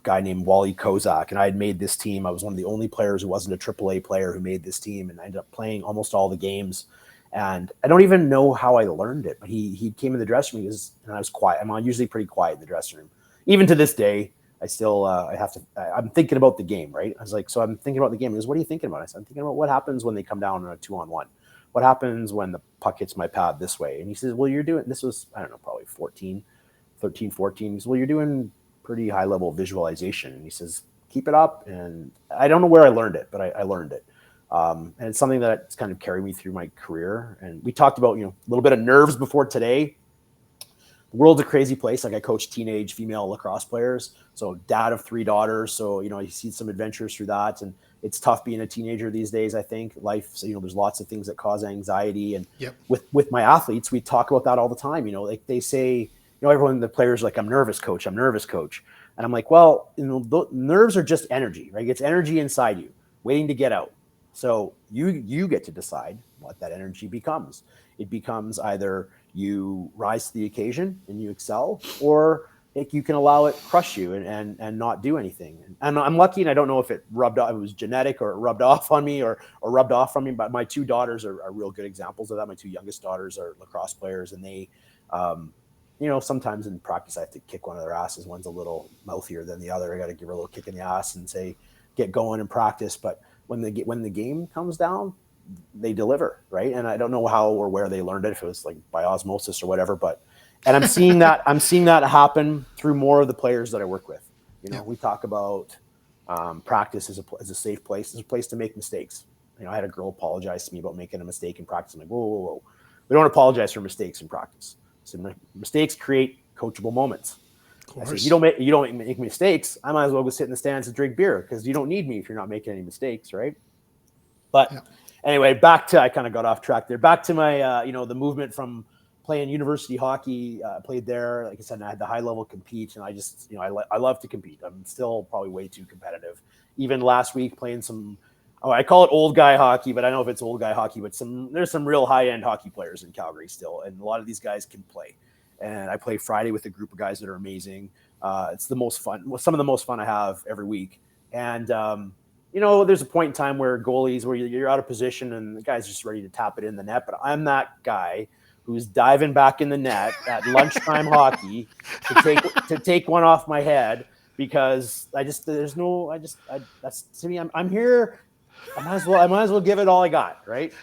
guy named Wally Kozak. And I had made this team. I was one of the only players who wasn't a AAA player who made this team. And I ended up playing almost all the games. And I don't even know how I learned it, but he came in the dressing room and I was quiet. I'm usually pretty quiet in the dressing room. Even to this day, I still, I'm thinking about the game, right? I was like, so I'm thinking about the game. He goes, what are you thinking about? I said, I'm thinking about what happens when they come down on a 2-on-1. What happens when the puck hits my pad this way? And he says, well, this was, I don't know, probably 13, 14. He says, well, you're doing pretty high level visualization. And he says, keep it up. And I don't know where I learned it, but I learned it. And it's something that's kind of carried me through my career. And we talked about, a little bit of nerves before today. The world's a crazy place. Like I coach teenage female lacrosse players. So dad of 3 daughters. So, you see some adventures through that. And it's tough being a teenager these days, I think. Life, so, there's lots of things that cause anxiety. And Yep. with my athletes, we talk about that all the time. Like they say, everyone, the players are like, I'm nervous, coach. I'm nervous, coach. And I'm like, well, the nerves are just energy, right? It's energy inside you waiting to get out. So you get to decide what that energy becomes. It becomes either you rise to the occasion and you excel, or you can allow it crush you and not do anything. And I'm lucky, and I don't know if it was genetic or it rubbed off on me or rubbed off from me, but my 2 daughters are real good examples of that. My 2 youngest daughters are lacrosse players, and they, sometimes in practice I have to kick one of their asses. One's a little mouthier than the other. I got to give her a little kick in the ass and say, get going in practice. But when the game comes down, they deliver, right? And I don't know how or where they learned it, if it was like by osmosis or whatever, and I'm seeing that happen through more of the players that I work with. Yeah. We talk about practice as a safe place. It's a place to make mistakes. I had a girl apologize to me about making a mistake in practice. I'm like, whoa. We don't apologize for mistakes in practice. So mistakes create coachable moments. I say, you don't make mistakes, I might as well go sit in the stands and drink beer, because you don't need me if you're not making any mistakes, right? But anyway, I kind of got off track there. Back to my, the movement from playing university hockey, played there. Like I said, I had the high level compete, and I just, I love to compete. I'm still probably way too competitive. Even last week playing some, I call it old guy hockey, but I don't know if it's old guy hockey, but there's some real high end hockey players in Calgary still. And a lot of these guys can play. And I play Friday with a group of guys that are amazing. It's the most fun, some of the most fun I have every week. And, there's a point in time where goalies, where you're out of position and the guy's just ready to tap it in the net. But I'm that guy who's diving back in the net at lunchtime hockey to take one off my head, because that's to me, I'm here. I might as well give it all I got. Right.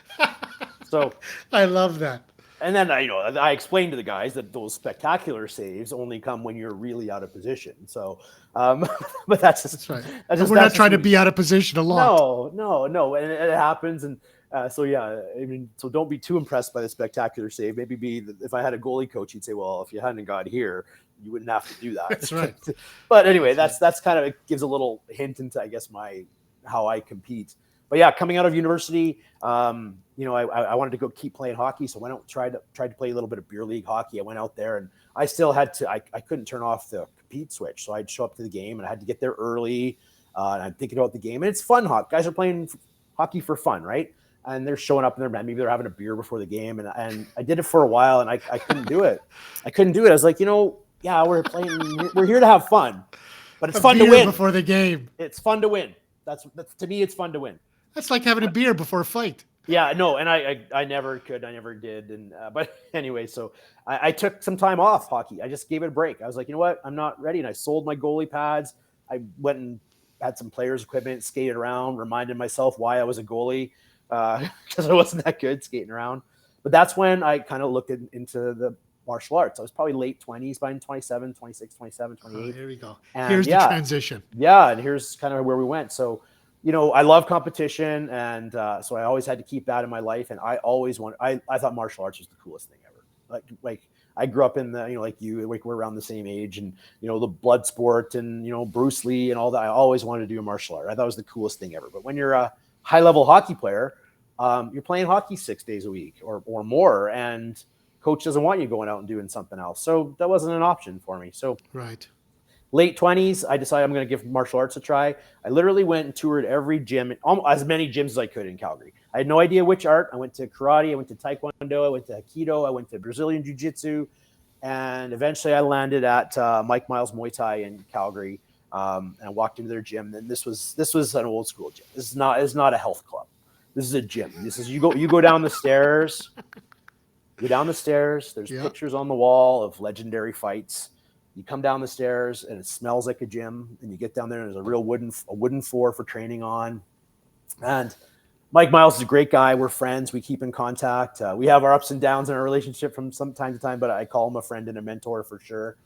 So I love that. And then I explained to the guys that those spectacular saves only come when you're really out of position. So, but that's right. We're not trying to be out of position a lot. No, and it happens. And so yeah, I mean, so don't be too impressed by the spectacular save. Maybe if I had a goalie coach, he'd say, well, if you hadn't got here, you wouldn't have to do that. That's right. But anyway, that's kind of, it gives a little hint into, I guess, how I compete. But yeah, coming out of university, I wanted to go keep playing hockey. So I went out, tried to play a little bit of beer league hockey. I went out there, and I still had to, I couldn't turn off the compete switch. So I'd show up to the game, and I had to get there early. And I'm thinking about the game, and it's fun. Guys are playing hockey for fun, right? And they're showing up, and maybe they're having a beer before the game. And I did it for a while, and I couldn't do it. I was like, yeah, we're here to have fun, but it's fun to win before the game. It's fun to win. That's to me, it's fun to win. That's like having a beer before a fight. Yeah, no, and I never could. I never did. And but anyway, so I took some time off hockey. I just gave it a break. I was like, you know what? I'm not ready. And I sold my goalie pads. I went and had some players' equipment, skated around, reminded myself why I was a goalie, because I wasn't that good skating around. But that's when I kind of looked into the martial arts. I was probably late 20s, by 27, 26, 27, 28. Here we go. And here's the transition. Yeah, and here's kind of where we went. So, I love competition, and so I always had to keep that in my life. And I always I thought martial arts was the coolest thing ever. Like I grew up in the, we're around the same age, and, the blood sport and, Bruce Lee and all that. I always wanted to do a martial art. I thought it was the coolest thing ever. But when you're a high level hockey player, you're playing hockey 6 days a week or more. And coach doesn't want you going out and doing something else. So that wasn't an option for me. So right. Late 20s, I decided I'm going to give martial arts a try. I literally went and toured every gym, as many gyms as I could in Calgary. I had no idea which art. I went to karate, I went to taekwondo, I went to aikido, I went to Brazilian jiu-jitsu, and eventually I landed at Mike Miles Muay Thai in Calgary, and I walked into their gym. And this was an old school gym. This is not a health club. This is a gym. This is you go down the stairs. You go down the stairs. There's pictures on the wall of legendary fights. You come down the stairs and it smells like a gym, and you get down there and there's a real wooden floor for training on. And Mike Miles is a great guy. We're friends. We keep in contact. We have our ups and downs in our relationship from some time to time, but I call him a friend and a mentor for sure.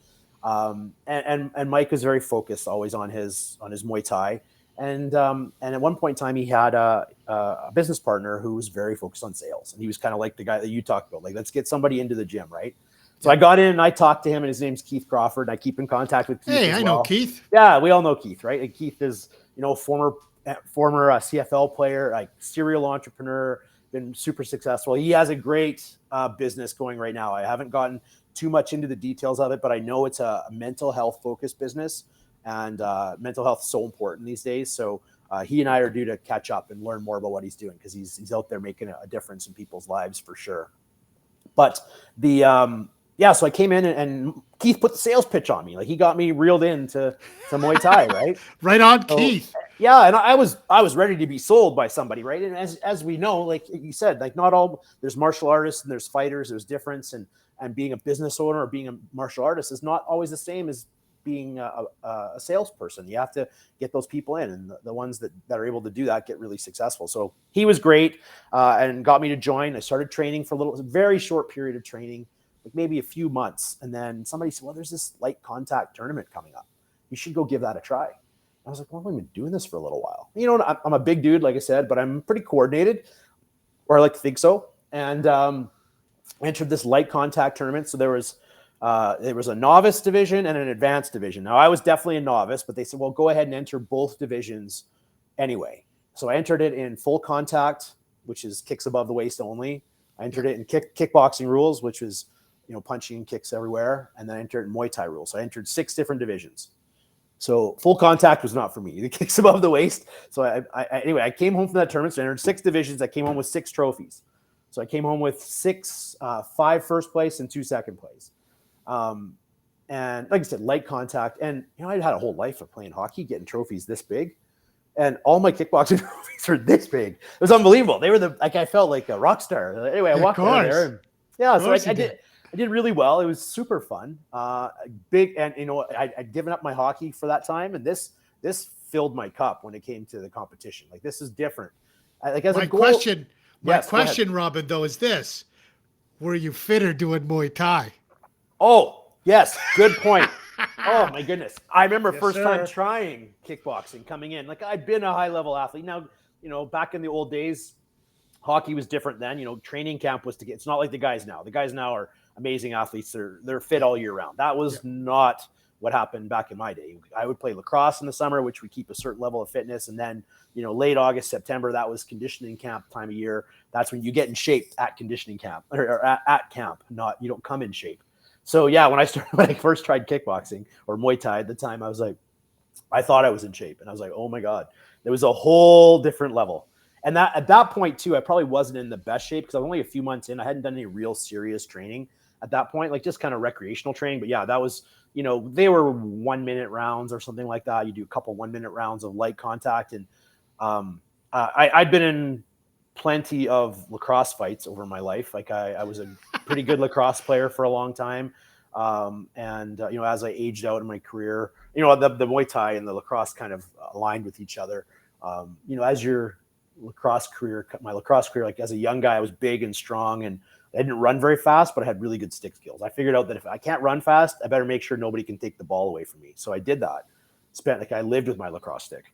And Mike is very focused always on his Muay Thai. And at one point in time, he had a business partner who was very focused on sales. And he was kind of like the guy that you talked about, like, let's get somebody into the gym, right? So I got in and I talked to him, and his name's Keith Crawford. And I keep in contact with Keith. Hey, I know Keith. Yeah, we all know Keith, right? And Keith is, former CFL player, like serial entrepreneur, been super successful. He has a great business going right now. I haven't gotten too much into the details of it, but I know it's a mental health focused business, and mental health is so important these days. So he and I are due to catch up and learn more about what he's doing, because he's out there making a difference in people's lives for sure. But so I came in and Keith put the sales pitch on me. Like, he got me reeled into Muay Thai, right? Right on, so, Keith. Yeah, and I was ready to be sold by somebody, right? And as we know, like you said, like, not all, there's martial artists and there's fighters, there's difference, and being a business owner or being a martial artist is not always the same as being a salesperson. You have to get those people in, and the ones that are able to do that get really successful. So he was great and got me to join. I started training for a very short period of training, like maybe a few months. And then somebody said, well, there's this light contact tournament coming up. You should go give that a try. I was like, well, I've been doing this for a little while. I'm a big dude, like I said, but I'm pretty coordinated, or I like to think so. And entered this light contact tournament. So there was a novice division and an advanced division. Now, I was definitely a novice, but they said, well, go ahead and enter both divisions anyway. So I entered it in full contact, which is kicks above the waist only. I entered it in kickboxing rules, which was punching and kicks everywhere. And then I entered Muay Thai rules. So I entered 6 different divisions. So full contact was not for me. The kicks above the waist. So anyway, I came home from that tournament. So I entered 6 divisions. I came home with 6 trophies. So I came home with 5 first place and 2 second place. And like I said, light contact. And, I'd had a whole life of playing hockey, getting trophies this big. And all my kickboxing trophies were this big. It was unbelievable. They were I felt like a rock star. Anyway, I walked out there. And, so I did really well. It was super fun. Big. And, I'd given up my hockey for that time. And this filled my cup when it came to the competition. Like, this is different. My question, Robin, though, is this. Were you fitter doing Muay Thai? Oh, yes. Good point. Oh, my goodness. I remember first time trying kickboxing coming in. Like, I'd been a high-level athlete. Now, back in the old days, hockey was different then. Training camp was it's not like the guys now. The guys now are amazing athletes. They're fit all year round. That was not what happened back in my day. I would play lacrosse in the summer, which would keep a certain level of fitness. And then, late August, September, that was conditioning camp time of year. That's when you get in shape at conditioning camp or at camp, you don't come in shape. So yeah, when I first tried kickboxing or Muay Thai at the time, I thought I was in shape and I was like, oh my God, there was a whole different level. And that at that point too, I probably wasn't in the best shape because I was only a few months in. I hadn't done any real serious training at that point, like just kind of recreational training. But yeah, that was, they were 1 minute rounds or something like that. You do a couple 1 minute rounds of light contact. And I'd been in plenty of lacrosse fights over my life. Like I was a pretty good lacrosse player for a long time. As I aged out in my career, the Muay Thai and the lacrosse kind of aligned with each other. As my lacrosse career, like as a young guy, I was big and strong and I didn't run very fast, but I had really good stick skills. I figured out that if I can't run fast, I better make sure nobody can take the ball away from me. So I did that. I lived with my lacrosse stick.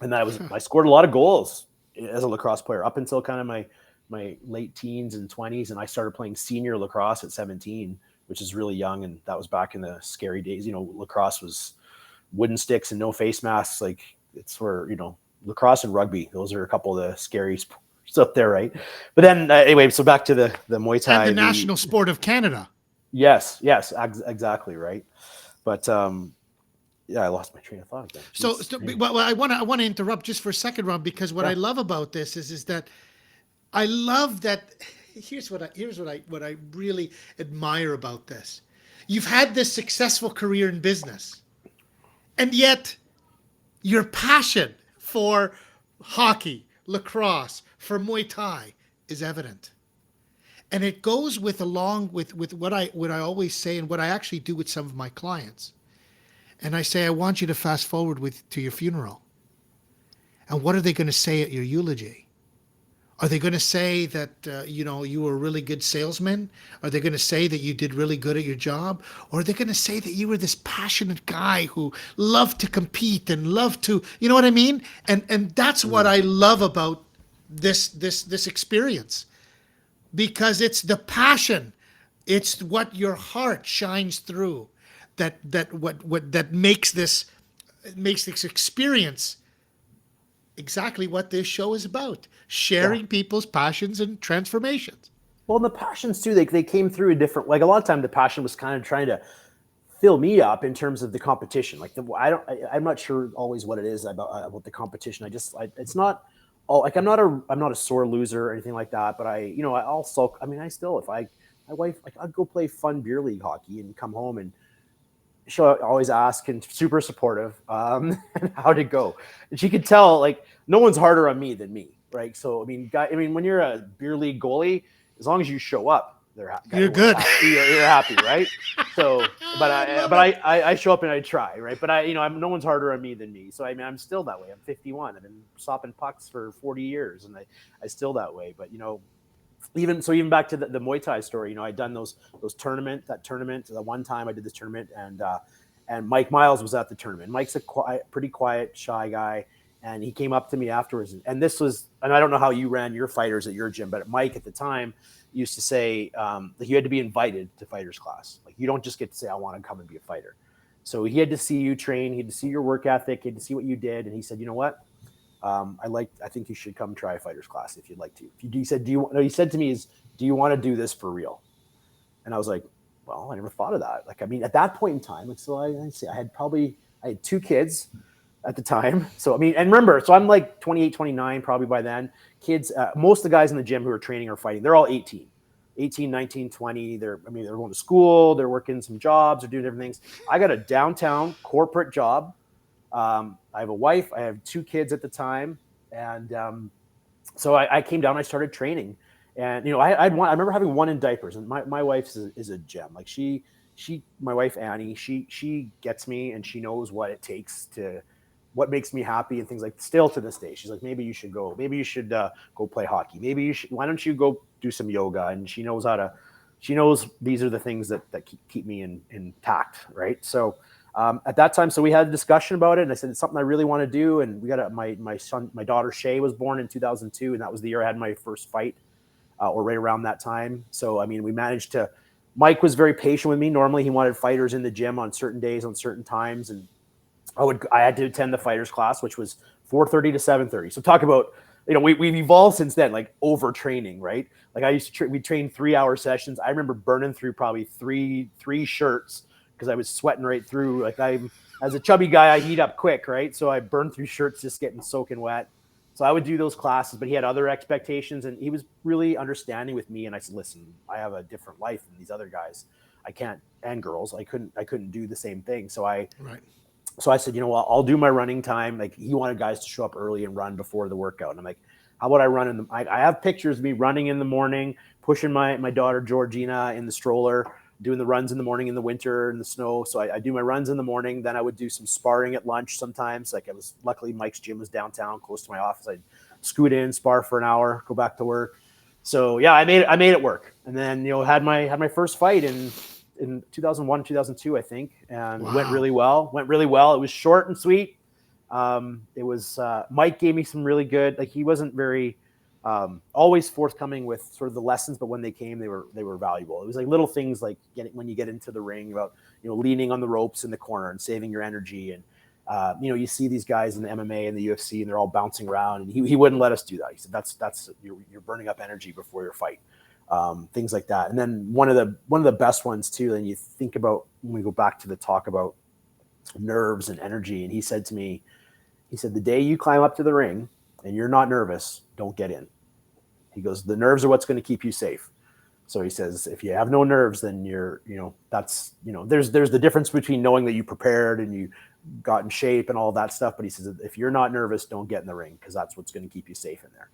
And I scored a lot of goals as a lacrosse player up until kind of my late teens and 20s. And I started playing senior lacrosse at 17, which is really young. And that was back in the scary days. Lacrosse was wooden sticks and no face masks. Like it's where, lacrosse and rugby, those are a couple of the scary sports up there, right? But then anyway, so back to the Muay Thai. And the national sport of Canada. Yes, exactly, right. But I lost my train of thought again. So I want to interrupt just for a second, Rob, because what I love about this is that I love that. Here's what I really admire about this. You've had this successful career in business, and yet your passion for hockey, lacrosse, for Muay Thai is evident. And it goes along with what I always say and what I actually do with some of my clients. And I say, I want you to fast forward to your funeral. And what are they going to say at your eulogy? Are they going to say that, you were a really good salesman? Are they going to say that you did really good at your job? Or are they going to say that you were this passionate guy who loved to compete and loved to, you know what I mean? And that's what I love about this experience, because it's the passion. It's what your heart shines through that makes this experience exactly what this show is about, sharing people's passions and transformations. Well, the passions too, they came through a different, like a lot of time the passion was kind of trying to fill me up in terms of the competition. Like I'm not sure always what it is about the competition. It's not like I'm not a sore loser or anything like that, but my wife, like I'd go play fun beer league hockey and come home and she'll always ask and super supportive how'd it go, and she could tell like no one's harder on me than me, right? So when you're a beer league goalie, as long as you show up, you're good. You're happy, right? So but I show up and I try, right? But I'm no one's harder on me than me. So I'm still that way. I'm 51. I've been stopping pucks for 40 years and I still that way. But even back to the Muay Thai story, I'd done that tournament. The one time I did this tournament and Mike Miles was at the tournament. Mike's pretty quiet, shy guy. And he came up to me afterwards. And I don't know how you ran your fighters at your gym, but Mike at the time used to say that you had to be invited to fighters class. Like you don't just get to say, I want to come and be a fighter. So he had to see you train. He had to see your work ethic. He had to see what you did. And he said, you know what? I think you should come try a fighters class if you'd like to. He said to me, do you want to do this for real? And I was like, well, I never thought of that. Like, I mean, at that point in time, like, so I had 2 kids at the time. So, I mean, and remember, so I'm like 28, 29, probably by then. Kids, most of the guys in the gym who are training or fighting, they're all 18, 19, 20. They're going to school, they're working some jobs, they're doing different things. I got a downtown corporate job. I have a wife, I have 2 kids at the time. And so I came down, I started training. And, I remember having one in diapers, and my wife is a gem. Like my wife, Annie, she gets me, and she knows what it takes what makes me happy and things like, still to this day. She's like, maybe you should go play hockey. Why don't you go do some yoga? And she knows these are the things that keep me intact. Right. So, at that time, so we had a discussion about it, and I said, it's something I really want to do. And we got my daughter, Shay, was born in 2002. And that was the year I had my first fight, or right around that time. So, I mean, Mike was very patient with me. Normally he wanted fighters in the gym on certain days, on certain times. And I had to attend the fighters class, which was 4:30 to 7:30. So talk about, we've evolved since then, like overtraining, right? Like I used to we trained 3-hour sessions. I remember burning through probably three shirts because I was sweating right through. Like as a chubby guy, I heat up quick, right? So I burned through shirts just getting soaking wet. So I would do those classes, but he had other expectations, and he was really understanding with me. And I said, listen, I have a different life than these other guys. I can't, and girls, I couldn't do the same thing. So I said, I'll do my running time. Like, he wanted guys to show up early and run before the workout. And I'm like, how about I run I have pictures of me running in the morning, pushing my daughter Georgina in the stroller, doing the runs in the morning in the winter in the snow. So I do my runs in the morning. Then I would do some sparring at lunch sometimes. Like, luckily Mike's gym was downtown close to my office. I'd scoot in, spar for an hour, go back to work. So yeah, I made it work. And then, had my first fight in 2001, 2002, I think. And Went really well. It was short and sweet. It was, Mike gave me some really good, like, he wasn't very, always forthcoming with sort of the lessons, but when they came, they were valuable. It was like little things like when you get into the ring about, leaning on the ropes in the corner and saving your energy. And, you see these guys in the MMA and the UFC, and they're all bouncing around, and he wouldn't let us do that. He said, that's you're burning up energy before your fight. Things like that. And then one of the best ones too, and you think about when we go back to the talk about nerves and energy. And he said to me, the day you climb up to the ring and you're not nervous, don't get in. He goes, the nerves are what's going to keep you safe. So he says, if you have no nerves, then there's the difference between knowing that you prepared and you got in shape and all that stuff. But he says, if you're not nervous, don't get in the ring, because that's what's going to keep you safe in there.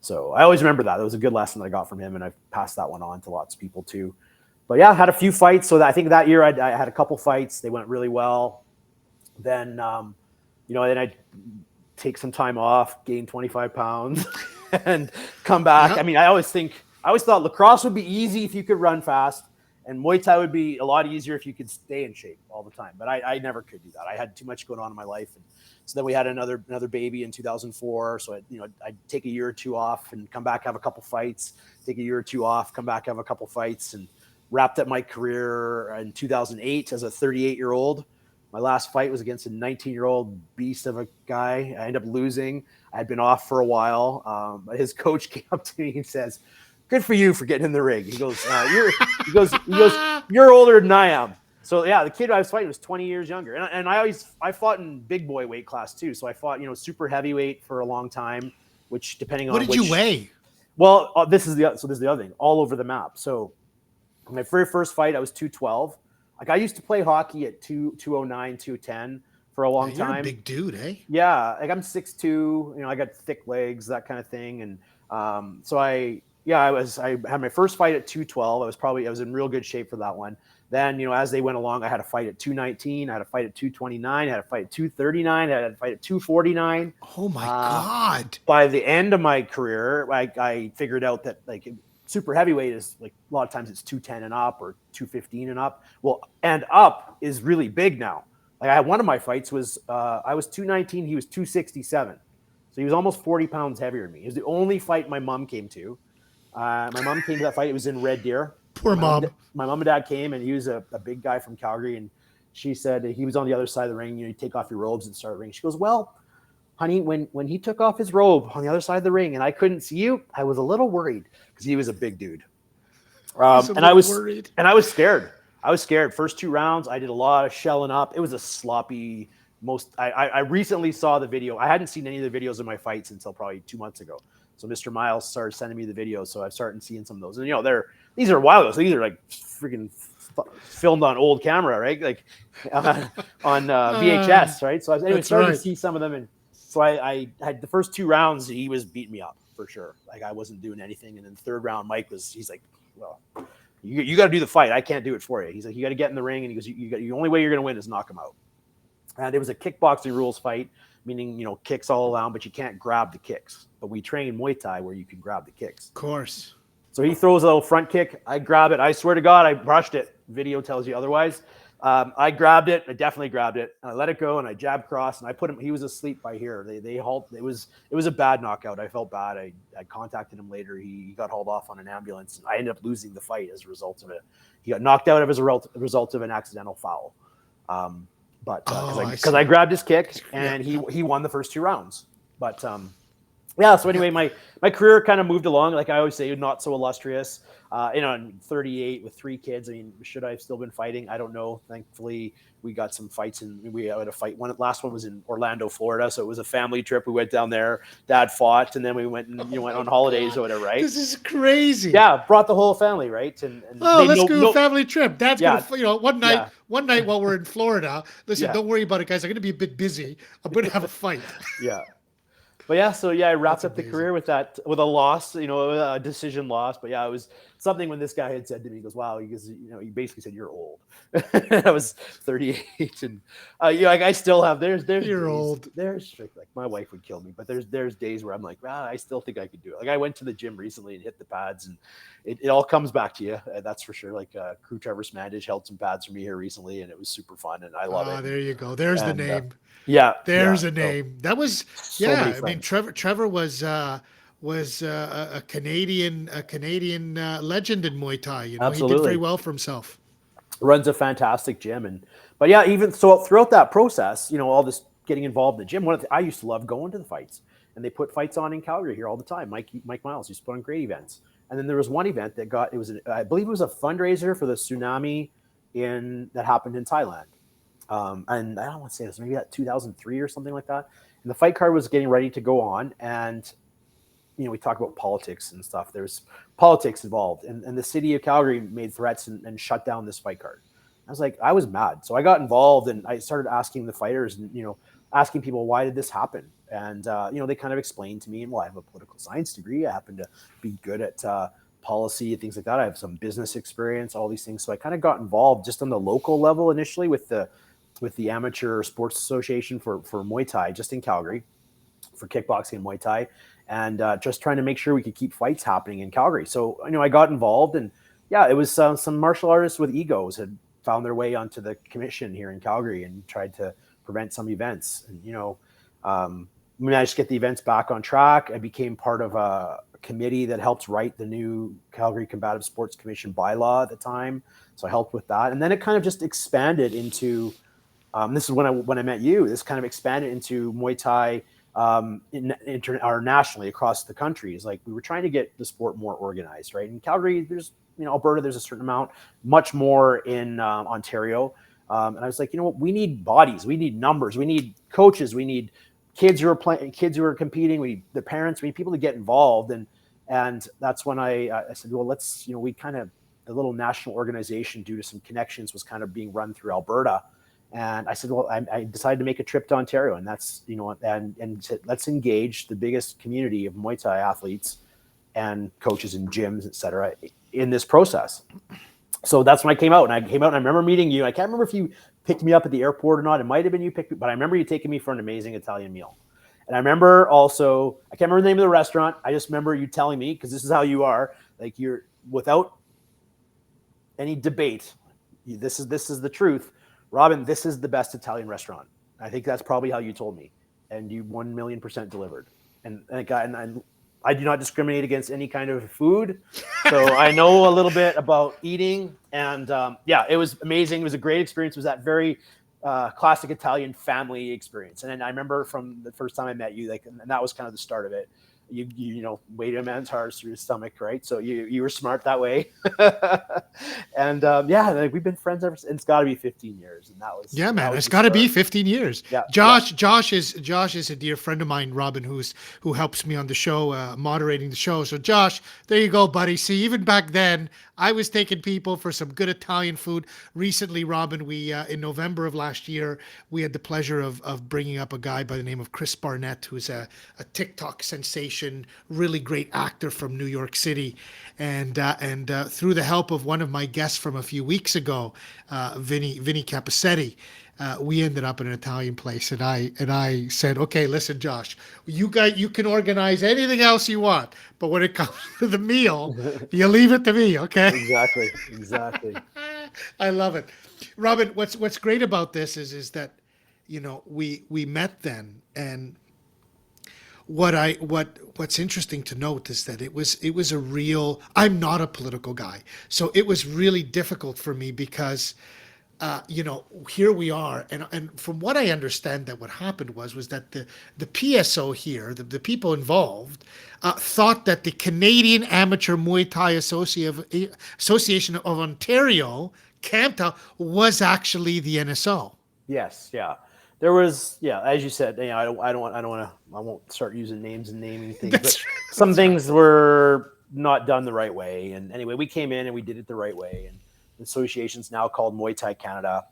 So I always remember that. It was a good lesson that I got from him, and I've passed that one on to lots of people too. But yeah, I had a few fights. So I think that year I had a couple fights. They went really well. Then, then I'd take some time off, gain 25 pounds and come back. Yep. I mean, I always thought lacrosse would be easy if you could run fast, and Muay Thai would be a lot easier if you could stay in shape all the time. But I never could do that. I had too much going on in my life. And so then we had another baby in 2004. So I'd take a year or two off and come back, have a couple fights, take a year or two off, come back, have a couple fights, and wrapped up my career in 2008 as a 38-year-old. My last fight was against a 19-year-old beast of a guy. I ended up losing. I had been off for a while. His coach came up to me and says, "Good for you for getting in the ring." He goes, "You're older than I am." So yeah, the kid I was fighting was 20 years younger, and I fought in big boy weight class too. So I fought super heavyweight for a long time, which depending on what did you weigh? Well, this is the other thing, all over the map. So my very first fight, I was 212. Like, I used to play hockey at 209, 210 for a long time. You're a big dude, eh? Yeah, like I'm 6'2", I got thick legs, that kind of thing. And so I had my first fight at 212. I was in real good shape for that one. Then, as they went along, I had a fight at 219, I had a fight at 229, I had a fight at 239, I had a fight at 249. Oh my God. By the end of my career, I figured out that, like, super heavyweight is, like, a lot of times it's 210 and up or 215 and up. Well, and up is really big now. Like, one of my fights was, I was 219, he was 267. So he was almost 40 pounds heavier than me. It was the only fight my mom came to. My mom came to that fight. It was in Red Deer. Poor mom. My mom and dad came, and he was a big guy from Calgary. And she said he was on the other side of the ring. You take off your robes and start ring. She goes, "Well, honey, when he took off his robe on the other side of the ring and I couldn't see you, I was a little worried," because he was a big dude. He's a And I little was worried. scared. I was scared. First 2 rounds, I did a lot of shelling up. It was a sloppy. I recently saw the video. I hadn't seen any of the videos of my fights until probably 2 months ago. So Mr. Miles started sending me the videos, so I've started seeing some of those. And these are wild. So these are like freaking filmed on old camera, right? Like on VHS, right? So I started to see some of them, and so I had the first 2 rounds. He was beating me up for sure. Like I wasn't doing anything, and then the third round, he's like, well, you got to do the fight. I can't do it for you. He's like, you got to get in the ring, and he goes, the only way you're going to win is knock him out. And it was a kickboxing rules fight, meaning, kicks all around, but you can't grab the kicks. But we train Muay Thai where you can grab the kicks. Of course. So he throws a little front kick. I grab it. I swear to God, I brushed it. Video tells you otherwise. I grabbed it. I definitely grabbed it. And I let it go, and I jabbed cross, and I put him. He was asleep by here. They hauled. It was a bad knockout. I felt bad. I contacted him later. He got hauled off on an ambulance, and I ended up losing the fight as a result of it. He got knocked out as a result of an accidental foul. Because I grabbed his kick, and he won the first 2 rounds. But so anyway, my career kind of moved along. Like I always say, not so illustrious. I'm 38 with 3 kids. I mean, should I have still been fighting? I don't know. Thankfully, we got some fights, and we had a fight. Last one was in Orlando, Florida. So it was a family trip. We went down there. Dad fought, and then we went and went on holidays or whatever. Right? This is crazy. Yeah, brought the whole family. Right? And let's do a family trip. Dad's gonna, one night. Yeah. One night while we're in Florida. Listen, don't worry about it, guys. I'm gonna be a bit busy. I'm gonna have a fight. Yeah. But I wrapped up the career with a loss, a decision loss. But it was something when this guy had said to me, he goes, wow, he basically said, you're old. I was 38, and I still have there's you're days, old. There's like my wife would kill me, but there's days where I'm like, I still think I could do it. Like I went to the gym recently and hit the pads, and it all comes back to you. That's for sure. Like Crew Trevor Smandage held some pads for me here recently, and it was super fun, and I love it. There you go. There's the name. There's a name. That was I mean, Trevor was a Canadian legend in Muay Thai. Absolutely. He did very well for himself. Runs a fantastic gym, but even so throughout that process, all this getting involved in the gym. I used to love going to the fights, and they put fights on in Calgary here all the time. Mike Miles used to put on great events, and then there was one event that I believe it was a fundraiser for the tsunami that happened in Thailand. And I don't want to say this, maybe that 2003 or something like that. And the fight card was getting ready to go on. And, we talk about politics and stuff. There's politics involved. And the city of Calgary made threats and shut down this fight card. I was mad. So I got involved, and I started asking the fighters and, asking people, why did this happen? And, they kind of explained to me, and I have a political science degree. I happen to be good at policy and things like that. I have some business experience, all these things. So I kind of got involved just on the local level initially with the Amateur Sports Association for Muay Thai, just in Calgary, for kickboxing and Muay Thai, and just trying to make sure we could keep fights happening in Calgary. So, I got involved, and it was some martial artists with egos had found their way onto the commission here in Calgary and tried to prevent some events. And, we managed to get the events back on track. I became part of a committee that helped write the new Calgary Combative Sports Commission bylaw at the time. So I helped with that. And then it kind of just expanded into this is when I met you. This kind of expanded into Muay Thai nationally across the country. It's like we were trying to get the sport more organized, right? In Calgary, there's Alberta, there's a certain amount, much more in Ontario. And I was like, we need bodies, we need numbers, we need coaches, we need kids who are playing, kids who are competing, we need the parents, we need people to get involved. And that's when I said, well, let's we kind of the little national organization, due to some connections, was kind of being run through Alberta. And I said, well, I decided to make a trip to Ontario, and that's, and let's engage the biggest community of Muay Thai athletes and coaches and gyms, et cetera, in this process. So that's when I came out, and I remember meeting you. I can't remember if you picked me up at the airport or not. It might've been you picked me, but I remember you taking me for an amazing Italian meal. And I remember also, I can't remember the name of the restaurant. I just remember you telling me, because this is how you are, like you're without any debate. This is the truth. Robin, this is the best Italian restaurant. I think that's probably how you told me, and you 1,000,000% delivered. And I do not discriminate against any kind of food, so I know a little bit about eating. And it was amazing. It was a great experience. It was that very classic Italian family experience. And then I remember from the first time I met you, and that was kind of the start of it. you weighed a man's heart through his stomach, right? So you were smart that way. And yeah, like we've been friends ever since. It's got to be 15 years, and Yeah, that man, was it's the got to be start. 15 years. Yeah, yeah. Josh is a dear friend of mine, Robin, who helps me on the show, moderating the show. So Josh, there you go, buddy. See, even back then, I was taking people for some good Italian food. Recently, Robin, we in November of last year, we had the pleasure of bringing up a guy by the name of Chris Barnett, who's a TikTok sensation, really great actor from New York City, and through the help of one of my guests from a few weeks ago, Vinny Capacetti, we ended up in an Italian place, and I said, okay, listen, Josh, you can organize anything else you want, but when it comes to the meal, you leave it to me, okay? Exactly, exactly. I love it, Robin. What's great about this is that, we met then, and what's interesting to note is that it was a real. I'm not a political guy, so it was really difficult for me because here we are, and from what I understand, that what happened was that the PSO here, the people involved, thought that the Canadian Amateur Muay Thai Association of Ontario, CAMTA, was actually the NSO. Yes, yeah. There was, yeah, as you said, I won't start using names and naming things, but That's some that's right. things were not done the right way. And anyway, we came in and we did it the right way. And the association's now called Muay Thai Canada.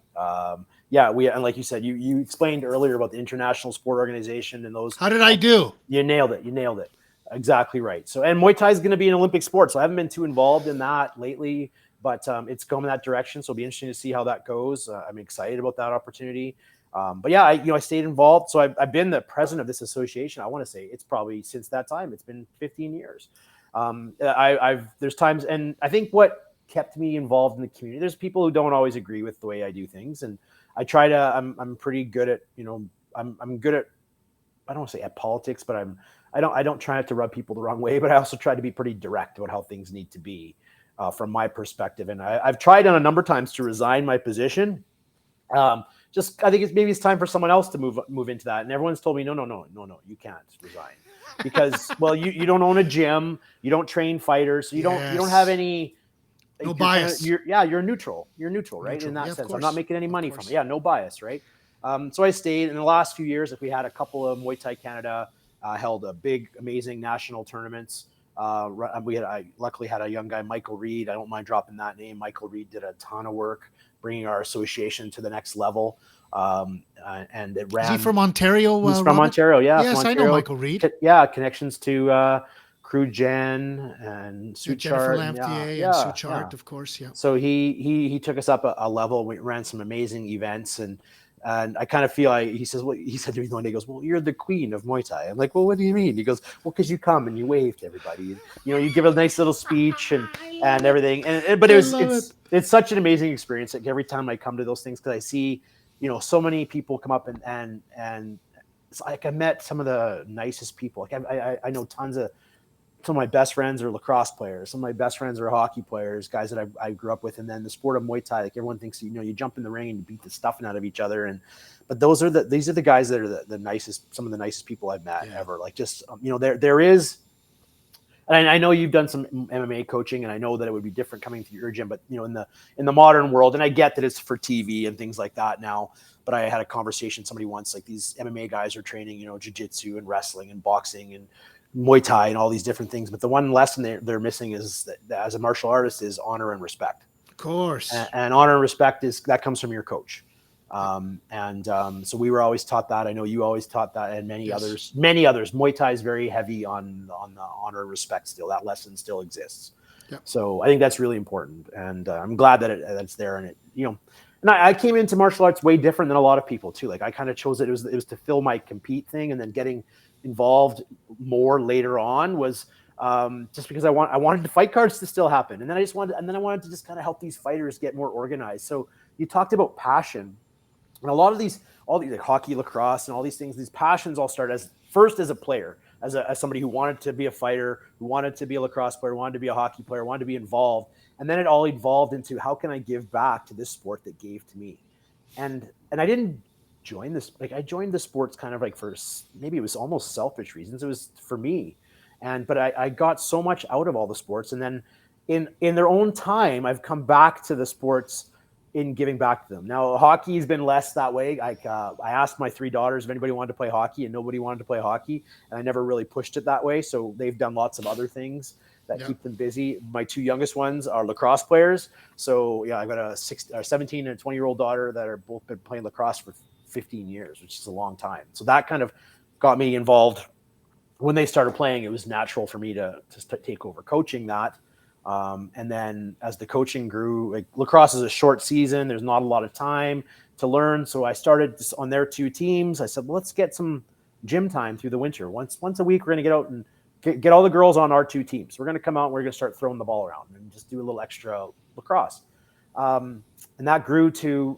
Yeah, and like you said, you explained earlier about the International Sport Organization and those. How did I do? You nailed it. You nailed it. Exactly right. So, and Muay Thai is going to be an Olympic sport. So I haven't been too involved in that lately, but it's going in that direction. So it'll be interesting to see how that goes. I'm excited about that opportunity. But yeah, I stayed involved. So I've been the president of this association. I want to say it's probably since that time. It's been 15 years. There's times, and I think what kept me involved in the community. There's people who don't always agree with the way I do things, and I try to. I'm pretty good at I'm good at. I don't want to say at politics, but I don't try not to rub people the wrong way, but I also try to be pretty direct about how things need to be from my perspective. And I've tried on a number of times to resign my position. I think it's time for someone else to move into that. And everyone's told me, no, you can't resign because, well, you don't own a gym, you don't train fighters, so you don't have Yes. any. No You're kind of bias. you're neutral. You're neutral, right? In Neutral. that Yeah, of sense, I'm not course. making any Of money from it. course. Yeah, no bias, right? So I stayed. In the last few years, like we had a couple of Muay Thai Canada held a big, amazing national tournaments. I luckily had a young guy, Michael Reed. I don't mind dropping that name. Michael Reed did a ton of work bringing our association to the next level. And it Is he ran. from Ontario, He's from Robin? Ontario, yeah, from Yes, I know Ontario. Michael Reed. Yeah, connections to Crew Jen and Yeah, Jennifer Suchart, and yeah, Lampthier and yeah, yeah. Suchart, of course. Yeah. So he took us up a level. We ran some amazing events, and I kind of feel like he said to me one day, he goes, "Well, you're the queen of Muay Thai." I'm like, "Well, what do you mean?" He goes, "Well, because you come and you wave to everybody, you give a nice little speech I and love it. everything." But I love it. it's such an amazing experience. Like every time I come to those things, because I see so many people come up and it's like I met some of the nicest people. Like I know tons of some of my best friends are lacrosse players. Some of my best friends are hockey players, guys that I grew up with. And then the sport of Muay Thai, like everyone thinks, you jump in the ring and you beat the stuffing out of each other. But these are the guys that are the nicest, some of the nicest people I've met ever. Like just, there is, and I know you've done some MMA coaching, and I know that it would be different coming to your gym, but in the modern world, and I get that it's for TV and things like that now, but I had a conversation with somebody once, like these MMA guys are training, jiu-jitsu and wrestling and boxing and Muay Thai and all these different things. But the one lesson they're missing is that as a martial artist is honor and respect. Of course. And honor and respect that comes from your coach. So we were always taught that. I know you always taught that, and many Yes. others. Many others. Muay Thai is very heavy on the honor and respect. Still, that lesson still exists. Yep. So I think that's really important, and I'm glad that it's there. And and I came into martial arts way different than a lot of people too. Like I kind of chose it. It was to fill my compete thing, and then getting involved more later on was just because I wanted the fight cards to still happen, and then I wanted to just kind of help these fighters get more organized. So you talked about passion. And a lot of all these like hockey, lacrosse, and all these things, these passions all start as a player, as somebody who wanted to be a fighter, who wanted to be a lacrosse player, wanted to be a hockey player, wanted to be involved. And then it all evolved into how can I give back to this sport that gave to me? And I didn't join this, like I joined the sports kind of like for, maybe it was almost selfish reasons. It was for me. But I got so much out of all the sports. And then in their own time, I've come back to the sports in giving back to them. Now, hockey has been less that way. I asked my 3 daughters if anybody wanted to play hockey, and nobody wanted to play hockey. And I never really pushed it that way. So they've done lots of other things that keep them busy. My 2 youngest ones are lacrosse players. So yeah, I've got a 17 and a 20-year-old daughter that are both been playing lacrosse for 15 years, which is a long time. So that kind of got me involved. When they started playing, it was natural for me to take over coaching that. And then as the coaching grew, like lacrosse is a short season. There's not a lot of time to learn. So I started on their 2 teams. I said, well, let's get some gym time through the winter. Once a week, we're going to get out and get all the girls on our 2 teams. We're going to come out and we're going to start throwing the ball around and just do a little extra lacrosse. And that grew to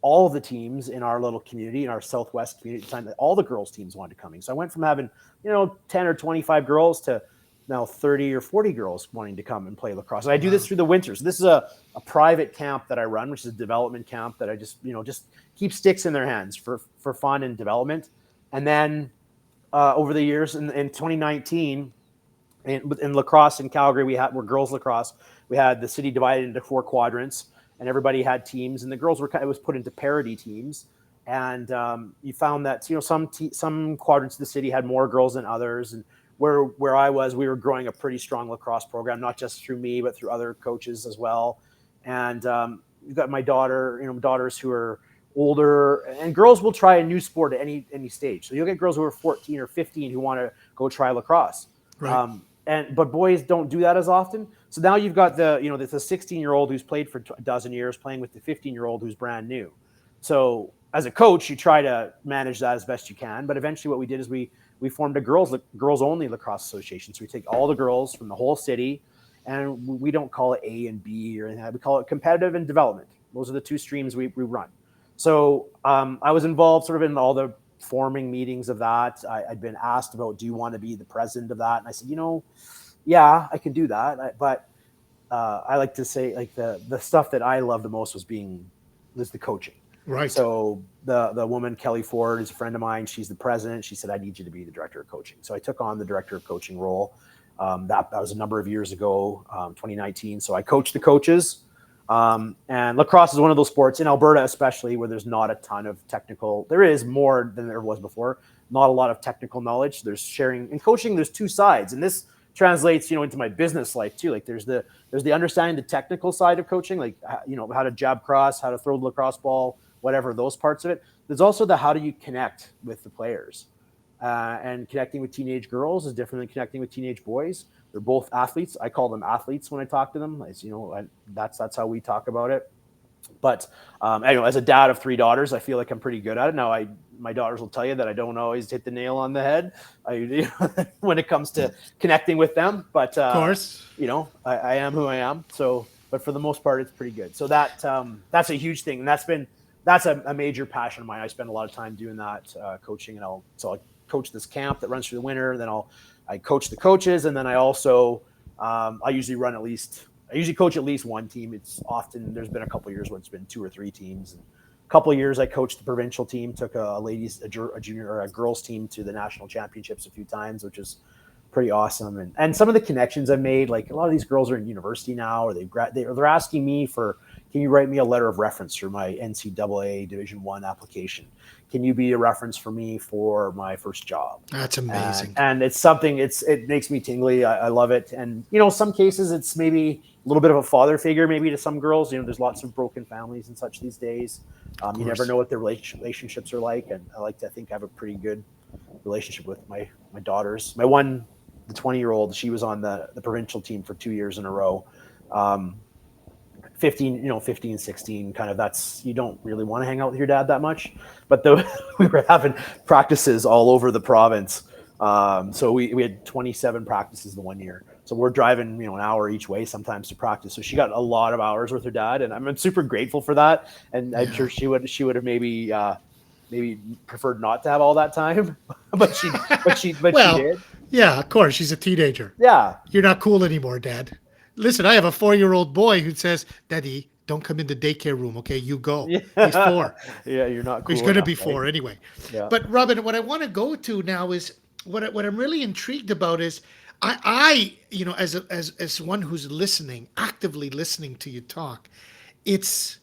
all of the teams in our little community, in our Southwest community at the time, that all the girls teams wanted to come in. So I went from having, 10 or 25 girls to now 30 or 40 girls wanting to come and play lacrosse. And I do this through the winters. This is a private camp that I run, which is a development camp that I just keep sticks in their hands for fun and development. And then over the years in 2019, in lacrosse in Calgary, we're girls lacrosse. We had the city divided into 4 quadrants, and everybody had teams, and the girls it was put into parity teams. And you found that some quadrants of the city had more girls than others, and where I was, we were growing a pretty strong lacrosse program, not just through me, but through other coaches as well. And you've got my daughters who are older, and girls will try a new sport at any stage. So you'll get girls who are 14 or 15 who want to go try lacrosse. Right. But boys don't do that as often. So now you've got the 16-year-old who's played for a dozen years playing with the 15-year-old who's brand new. So as a coach, you try to manage that as best you can. But eventually what we did is we formed a girls only lacrosse association. So we take all the girls from the whole city, and we don't call it A and B or anything. We call it competitive and development. Those are the 2 streams we run. So I was involved sort of in all the forming meetings of that. I'd been asked about, do you want to be the president of that? And I said, yeah, I can do that. But I like to say, like, the stuff that I love the most was the coaching. Right. So the woman, Kelly Ford, is a friend of mine. She's the president. She said, I need you to be the director of coaching. So I took on the director of coaching role. That was a number of years ago, 2019. So I coached the coaches. And lacrosse is one of those sports in Alberta, especially, where there's not a ton of technical. There is more than there was before. Not a lot of technical knowledge. There's sharing and coaching. There's 2 sides, and this translates, into my business life too. Like there's the understanding the technical side of coaching, like how to jab cross, how to throw the lacrosse ball, whatever, those parts of it. There's also the how do you connect with the players, and connecting with teenage girls is different than connecting with teenage boys. They're both athletes. I call them athletes when I talk to them. As that's how we talk about it. But anyway, as a dad of 3 daughters, I feel like I'm pretty good at it. Now, my daughters will tell you that I don't always hit the nail on the head when it comes to connecting with them. But of course, I am who I am. So, but for the most part, it's pretty good. So that's a huge thing, and that's a major passion of mine. I spend a lot of time doing that, coaching, and I coach this camp that runs through the winter. And then I coach the coaches, and then I also I usually coach at least 1 team. It's often, there's been a couple of years where it's been 2 or 3 teams. And a couple of years I coached the provincial team, took a junior or a girls team to the national championships a few times, which is pretty awesome. And some of the connections I've made, like a lot of these girls are in university now, or they're asking me for, can you write me a letter of reference for my NCAA Division I application? Can you be a reference for me for my first job? That's amazing. And it's something, it makes me tingly. I love it. And, some cases it's maybe a little bit of a father figure, maybe to some girls. There's lots of broken families and such these days. You never know what their relationships are like. And I like to think I have a pretty good relationship with my daughters. My one, the 20-year-old, she was on the provincial team for 2 years in a row. 15, 16, kind of, that's, you don't really want to hang out with your dad that much, but we were having practices all over the province. So we had 27 practices the 1 year. So we're driving, an hour each way sometimes to practice. So she got a lot of hours with her dad, and I'm super grateful for that. And I'm sure she would have maybe preferred not to have all that time, but she did. Yeah, of course. She's a teenager. Yeah. You're not cool anymore, Dad. Listen, I have a 4-year-old boy who says, Daddy, don't come in the daycare room, okay? You go. Yeah. He's 4. Yeah, you're not cool. He's going to be 4 anyway. Yeah. But Robin, what I want to go to now is what I'm really intrigued about is as one who's listening, actively listening to you talk, it's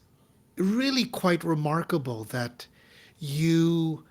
really quite remarkable that you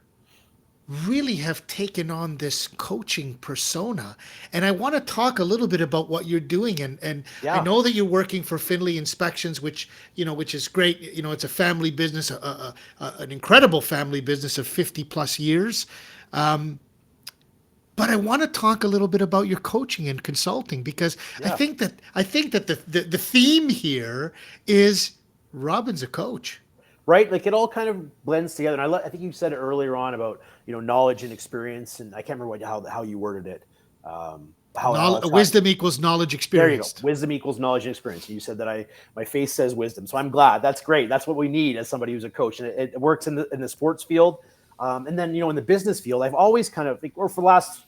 really have taken on this coaching persona. And I want to talk a little bit about what you're doing. And I Yeah. know that you're working for Finley Inspections, which is great. It's a family business, an incredible family business of 50 plus years. But I want to talk a little bit about your coaching and consulting, because Yeah. I think that the theme here is Robin's a coach. Right. Like it all kind of blends together. And I think you said it earlier on about, knowledge and experience. And I can't remember how you worded it. How it's got, Wisdom equals knowledge there you go. experienced. Wisdom equals knowledge and experience. You said that my face says wisdom. So I'm glad. That's great. That's what we need as somebody who's a coach. And it works in the sports field. And then, in the business field, I've always kind of, or for the last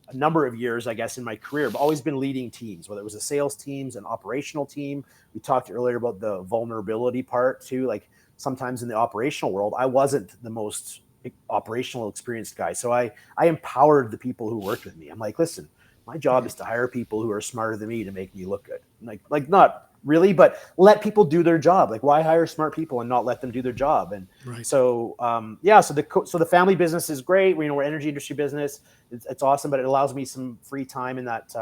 a number of years, I guess, in my career, I've always been leading teams, whether it was a sales teams, an operational team. We talked earlier about the vulnerability part too. Like sometimes in the operational world, I wasn't the most operational experienced guy. So I empowered the people who worked with me. I'm like, listen, my job is to hire people who are smarter than me to make me look good. Like not really, but let people do their job. Like why hire smart people and not let them do their job? And Right. so, so the family business is great. We're energy industry business. It's awesome, but it allows me some free time in that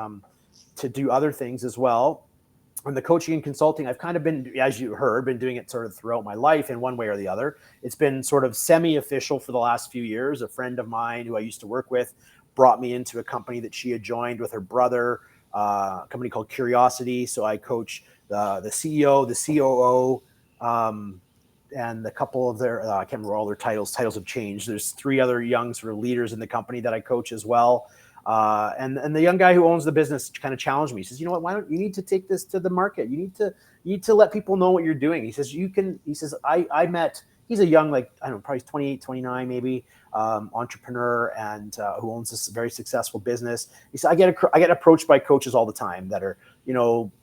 to do other things as well. And the coaching and consulting, I've kind of been, as you heard, been doing it sort of throughout my life in one way or the other. It's been sort of semi-official for the last few years. A friend of mine who I used to work with brought me into a company that she had joined with her brother, a company called Curiosity. So I coach the CEO, the COO, and a couple of their, I can't remember all their titles. Titles have changed. There's 3 other young sort of leaders in the company that I coach as well. And the young guy who owns the business kind of challenged me. He says, you know what, why don't you need to take this to the market? You need to let people know what you're doing. He says, I met, he's a young, like, I don't know, probably 28, 29, maybe, entrepreneur and who owns this very successful business. He said, I get approached by coaches all the time that are,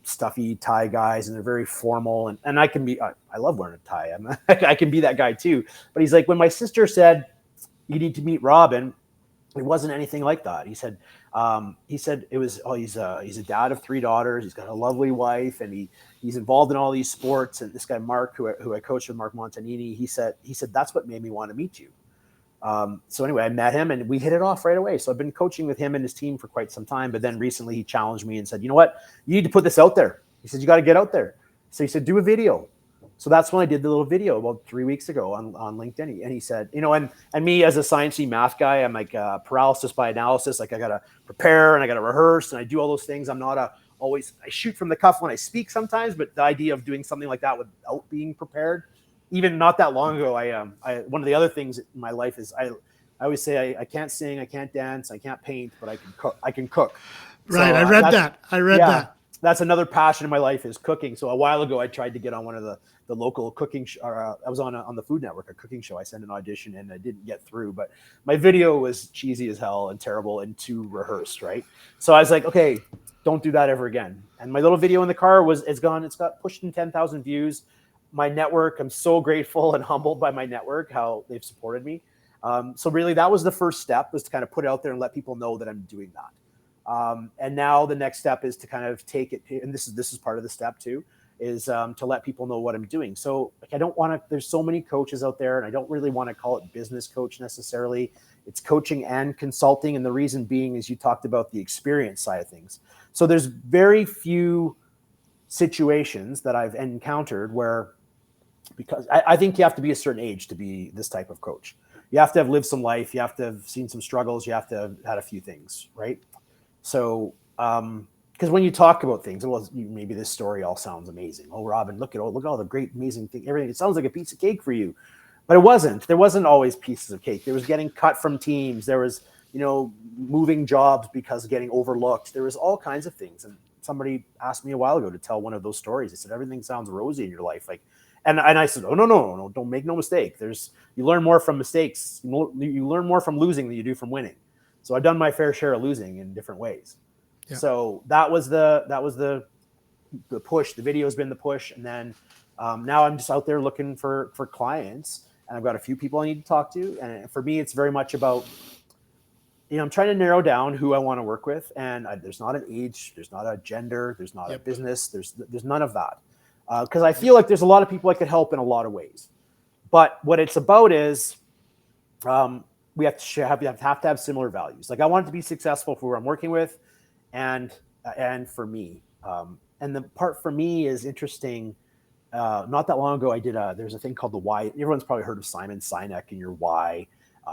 stuffy tie guys, and they're very formal. And I can be, I love wearing a tie. I can be that guy too. But he's like, when my sister said, you need to meet Robin, it wasn't anything like that. He said it was, he's a dad of 3 daughters. He's got a lovely wife, and he's involved in all these sports. And this guy, Mark, who I coached with, Mark Montanini, he said, that's what made me want to meet you. So anyway, I met him and we hit it off right away. So I've been coaching with him and his team for quite some time. But then recently he challenged me and said, you know what, you need to put this out there. He said, you got to get out there. So he said, do a video. So that's when I did the little video about 3 weeks ago on LinkedIn. And he said, and me as a sciencey math guy, I'm like paralysis by analysis. Like I got to prepare and I got to rehearse and I do all those things. I'm not I shoot from the cuff when I speak sometimes, but the idea of doing something like that without being prepared, even not that long ago, I one of the other things in my life is I always say I can't sing, I can't dance, I can't paint, but I can cook. Right. So I read that. That's another passion in my life is cooking. So a while ago, I tried to get on one of the local cooking. I was on the Food Network, a cooking show. I sent an audition and I didn't get through, but my video was cheesy as hell and terrible and too rehearsed. Right. So I was like, okay, don't do that ever again. And my little video in the car it's got pushed in 10,000 views. My network, I'm so grateful and humbled by my network, how they've supported me. So really that was the first step, was to kind of put it out there and let people know that I'm doing that. And now the next step is to kind of take it, and this is part of the step too, is to let people know what I'm doing. So like, I don't want to, there's so many coaches out there, and I don't really want to call it business coach necessarily. It's coaching and consulting. And the reason being is you talked about the experience side of things. So there's very few situations that I've encountered where, because I think you have to be a certain age to be this type of coach. You have to have lived some life. You have to have seen some struggles. You have to have had a few things, right? So, because when you talk about things, well, maybe this story all sounds amazing. Oh, Robin, look at all the great, amazing things. Everything. It sounds like a piece of cake for you, but it wasn't. There wasn't always pieces of cake. There was getting cut from teams. There was, moving jobs because of getting overlooked. There was all kinds of things. And somebody asked me a while ago to tell one of those stories. They said, everything sounds rosy in your life. Like, and I said, oh, no, don't make no mistake. You learn more from mistakes. You learn more from losing than you do from winning. So I've done my fair share of losing in different ways. Yeah. So that was the push. The video has been the push. And then now I'm just out there looking for clients, and I've got a few people I need to talk to. And for me, it's very much about, I'm trying to narrow down who I want to work with, and there's not an age, there's not a gender, there's not a Yep. business, there's none of that, because I feel like there's a lot of people I could help in a lot of ways. But what it's about is we have to have similar values. Like I want it to be successful for who I'm working with, and for me. And the part for me is interesting. Not that long ago, there's a thing called the Why. Everyone's probably heard of Simon Sinek and your Why.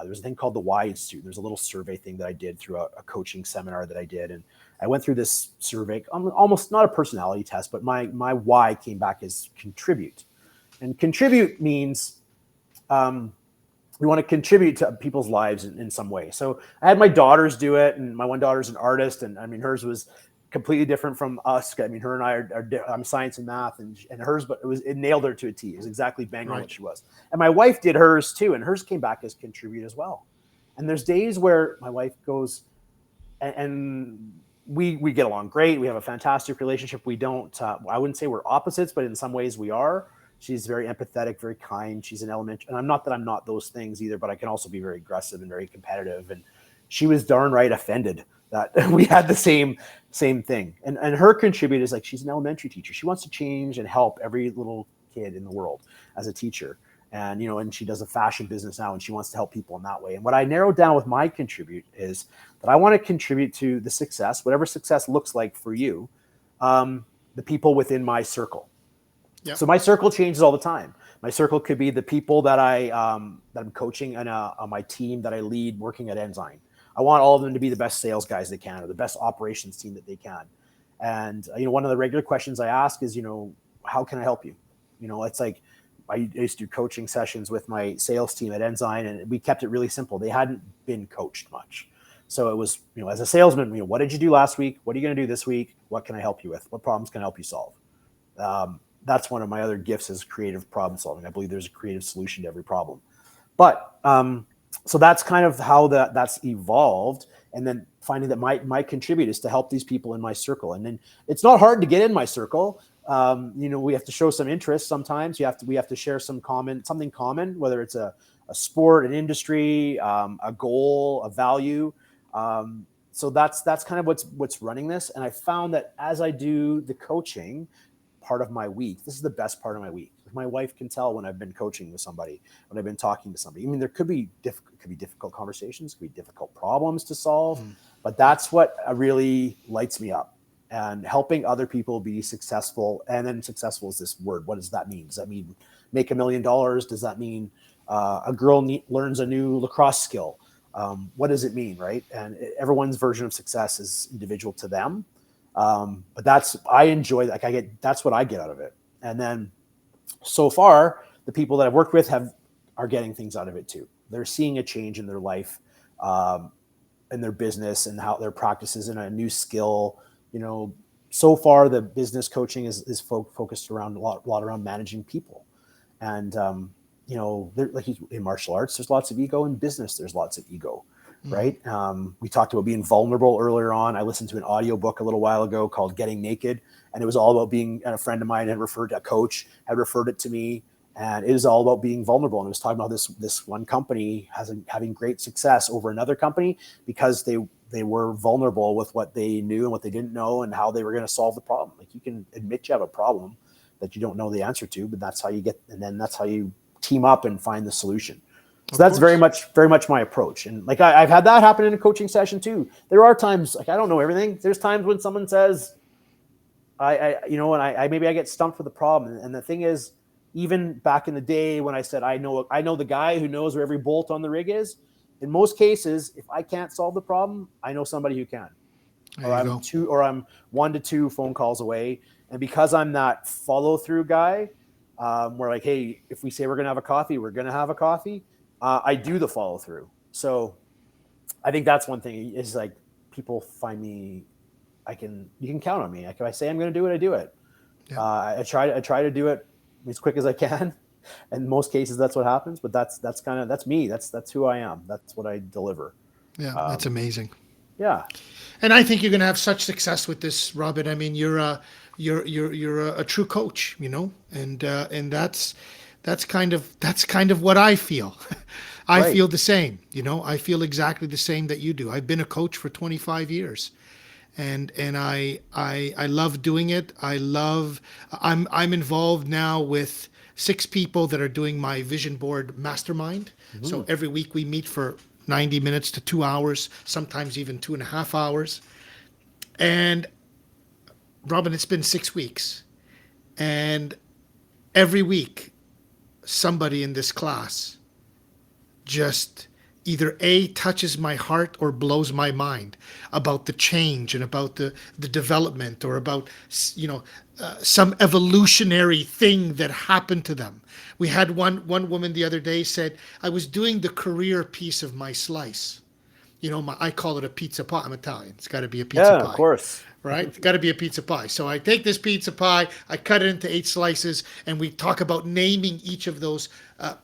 There's a thing called the Why Institute. There's a little survey thing that I did through a coaching seminar that I did. And I went through this survey, almost not a personality test, but my why came back as contribute. And contribute means we want to contribute to people's lives in some way. So I had my daughters do it, and my one daughter's an artist, and I mean, hers was completely different from us. I mean, her and I I'm science and math, and hers, but it nailed her to a T. It was exactly bang on what she was. And my wife did hers too, and hers came back as contribute as well. And there's days where my wife goes, and we get along great. We have a fantastic relationship. We don't, I wouldn't say we're opposites, but in some ways we are. She's very empathetic, very kind. She's an elementary, and I'm not those things either, but I can also be very aggressive and very competitive. And she was darn right offended that we had the same thing. And her contribute is like, she's an elementary teacher. She wants to change and help every little kid in the world as a teacher. And, and she does a fashion business now, and she wants to help people in that way. And what I narrowed down with my contribute is that I want to contribute to the success, whatever success looks like for you, the people within my circle. Yep. So my circle changes all the time. My circle could be the people that I'm coaching and on my team that I lead working at Ensign. I want all of them to be the best sales guys they can, or the best operations team that they can. And, one of the regular questions I ask is, how can I help you? It's like, I used to do coaching sessions with my sales team at Ensign, and we kept it really simple. They hadn't been coached much. So it was, as a salesman, what did you do last week? What are you going to do this week? What can I help you with? What problems can I help you solve? That's one of my other gifts, is creative problem solving. I believe there's a creative solution to every problem. But so that's kind of how that's evolved. And then finding that my contribute is to help these people in my circle. And then it's not hard to get in my circle. We have to show some interest sometimes. We have to share something common, whether it's a sport, an industry, a goal, a value. So that's kind of what's running this. And I found that as I do the coaching part of my week, this is the best part of my week. My wife can tell when I've been coaching with somebody, when I've been talking to somebody. I mean, there could be difficult conversations, could be difficult problems to solve, but that's what really lights me up. And helping other people be successful. And then successful is this word. What does that mean? Does that mean make $1 million? Does that mean a girl learns a new lacrosse skill? What does it mean, right? And everyone's version of success is individual to them. But I enjoy that. That's what I get out of it. And then so far, the people that I've worked with are getting things out of it too. They're seeing a change in their life, in their business, and how their practices in a new skill. So far the business coaching is focused around a lot around managing people. And, like in martial arts, there's lots of ego. In business, there's lots of ego, right? We talked about being vulnerable earlier on. I listened to an audiobook a little while ago called Getting Naked. And it was all about a friend of mine a coach had referred it to me. And it was all about being vulnerable. And it was talking about this one company having great success over another company because they were vulnerable with what they knew and what they didn't know and how they were going to solve the problem. Like, you can admit you have a problem that you don't know the answer to, but that's how you team up and find the solution. So that's very much my approach. And like, I've had that happen in a coaching session too. There are times, like, I don't know everything. There's times when someone says, maybe I get stumped for the problem. And the thing is, even back in the day when I said, I know the guy who knows where every bolt on the rig is, in most cases, if I can't solve the problem, I know somebody who can. I'm 1 to 2 phone calls away. And because I'm that follow through guy, we're like, hey, if we say we're going to have a coffee, we're going to have a coffee. I do the follow through. So I think that's one thing, is like, people find me, you can count on me. Like, if I say I'm going to do it, I do it. Yeah. I try to do it as quick as I can. In most cases, that's what happens, but that's me. That's who I am. That's what I deliver. Yeah. That's amazing. Yeah. And I think you're going to have such success with this, Robin. I mean, you're a true coach, and that's kind of what I feel. I Right. feel the same. I feel exactly the same that you do. I've been a coach for 25 years, and I love doing it. I'm involved now with 6 people that are doing my vision board mastermind. So Mhm. every week we meet for 90 minutes to 2 hours, sometimes even 2.5 hours. And Robin, it's been 6 weeks, and every week somebody in this class just either A, touches my heart or blows my mind about the change and about the development, or about, some evolutionary thing that happened to them. We had one woman the other day said, I was doing the career piece of my slice. I call it a pizza pie. I'm Italian. It's got to be a pizza Yeah, of pie, course. right? It's got to be a pizza pie. So I take this pizza pie, I cut it into 8 slices, and we talk about naming each of those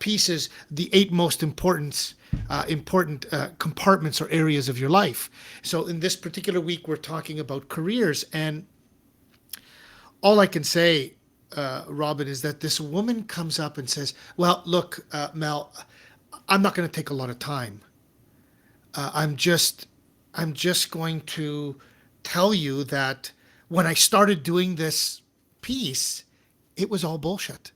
pieces, the 8 most important compartments or areas of your life. So in this particular week, we're talking about careers, and all I can say, Robin, is that this woman comes up and says, "Well, look, Mel, I'm not going to take a lot of time. Uh, I'm just I'm just going to tell you that when I started doing this piece, it was all bullshit."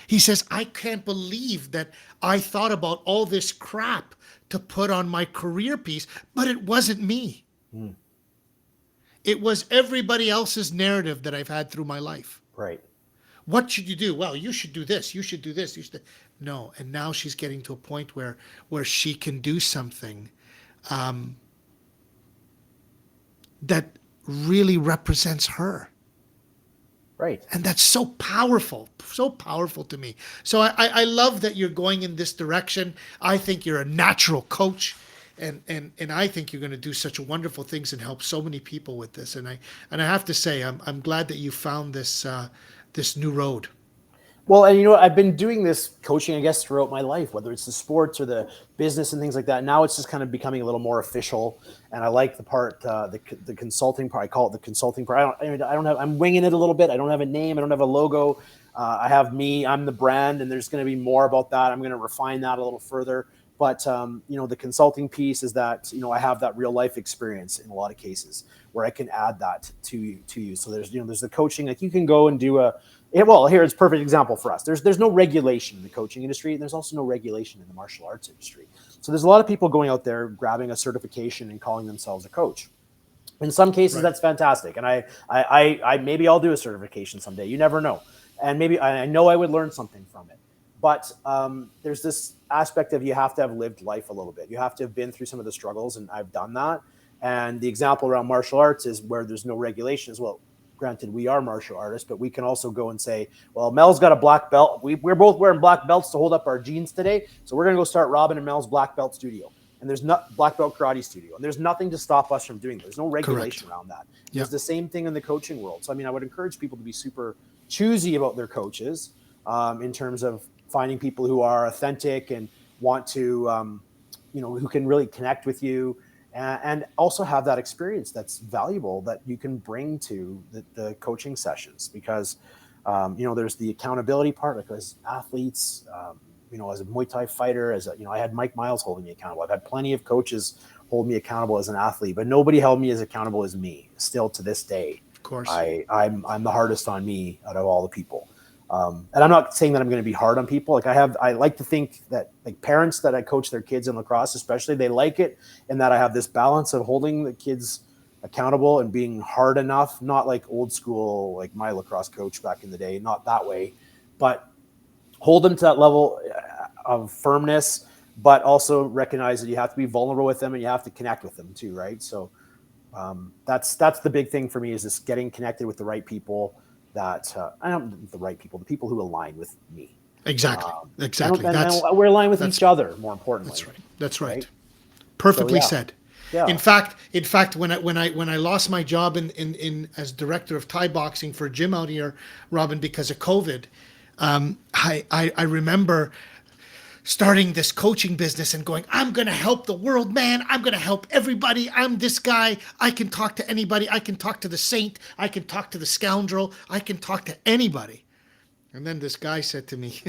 He says, "I can't believe that I thought about all this crap to put on my career piece, but it wasn't me. Mm. It was everybody else's narrative that I've had through my life. Right. What should you do? Well, you should do this. You should do this. You should." No, and now she's getting to a point where she can do something that really represents her. Right. And that's so powerful to me. So I love that you're going in this direction. I think you're a natural coach, and I think you're going to do such wonderful things and help so many people with this. And I have to say, I'm glad that you found this new road. Well, and I've been doing this coaching, I guess, throughout my life, whether it's the sports or the business and things like that. Now it's just kind of becoming a little more official, and I like the part, the consulting part. I call it the consulting part. I don't have. I'm winging it a little bit. I don't have a name. I don't have a logo. I have me. I'm the brand, and there's going to be more about that. I'm going to refine that a little further. But the consulting piece is that I have that real life experience in a lot of cases where I can add that to you. So there's the coaching. Like you can go and do here it's a perfect example for us. There's no regulation in the coaching industry, and there's also no regulation in the martial arts industry. So there's a lot of people going out there grabbing a certification and calling themselves a coach. In some cases, Right. that's fantastic, and I maybe I'll do a certification someday. You never know, and maybe I know I would learn something from it. But there's this aspect of you have to have lived life a little bit. You have to have been through some of the struggles, and I've done that. And the example around martial arts is where there's no regulation as well. Granted, we are martial artists, but we can also go and say, well, Mel's got a black belt. We're both wearing black belts to hold up our jeans today. So we're going to go start Robin and Mel's black belt studio. And there's not black belt karate studio. And there's nothing to stop us from doing that. There's no regulation Correct. around that. Yeah. It's the same thing in the coaching world. So, I would encourage people to be super choosy about their coaches in terms of finding people who are authentic and want to, who can really connect with you. And also have that experience that's valuable that you can bring to the coaching sessions because, there's the accountability part because athletes, as a Muay Thai fighter, I had Mike Miles holding me accountable. I've had plenty of coaches hold me accountable as an athlete, but nobody held me as accountable as me still to this day. Of course. I'm the hardest on me out of all the people. And I'm not saying that I'm going to be hard on people. Like I like to think that like parents that I coach their kids in lacrosse, especially, they like it. And that I have this balance of holding the kids accountable and being hard enough, not like old school, like my lacrosse coach back in the day, not that way, but hold them to that level of firmness, but also recognize that you have to be vulnerable with them and you have to connect with them too. Right. So that's the big thing for me is just getting connected with the right people that I don't the right people, the people who align with me. Exactly. Exactly. And we're aligned with each other. More importantly, That's right. That's right. Right? Perfectly So, yeah. said. Yeah. In fact, when I lost my job in as director of Thai boxing for a gym out here, Robin, because of COVID, I remember starting this coaching business and going, I'm going to help the world, man. I'm going to help everybody. I'm this guy. I can talk to anybody. I can talk to the saint. I can talk to the scoundrel. I can talk to anybody. And then this guy said to me,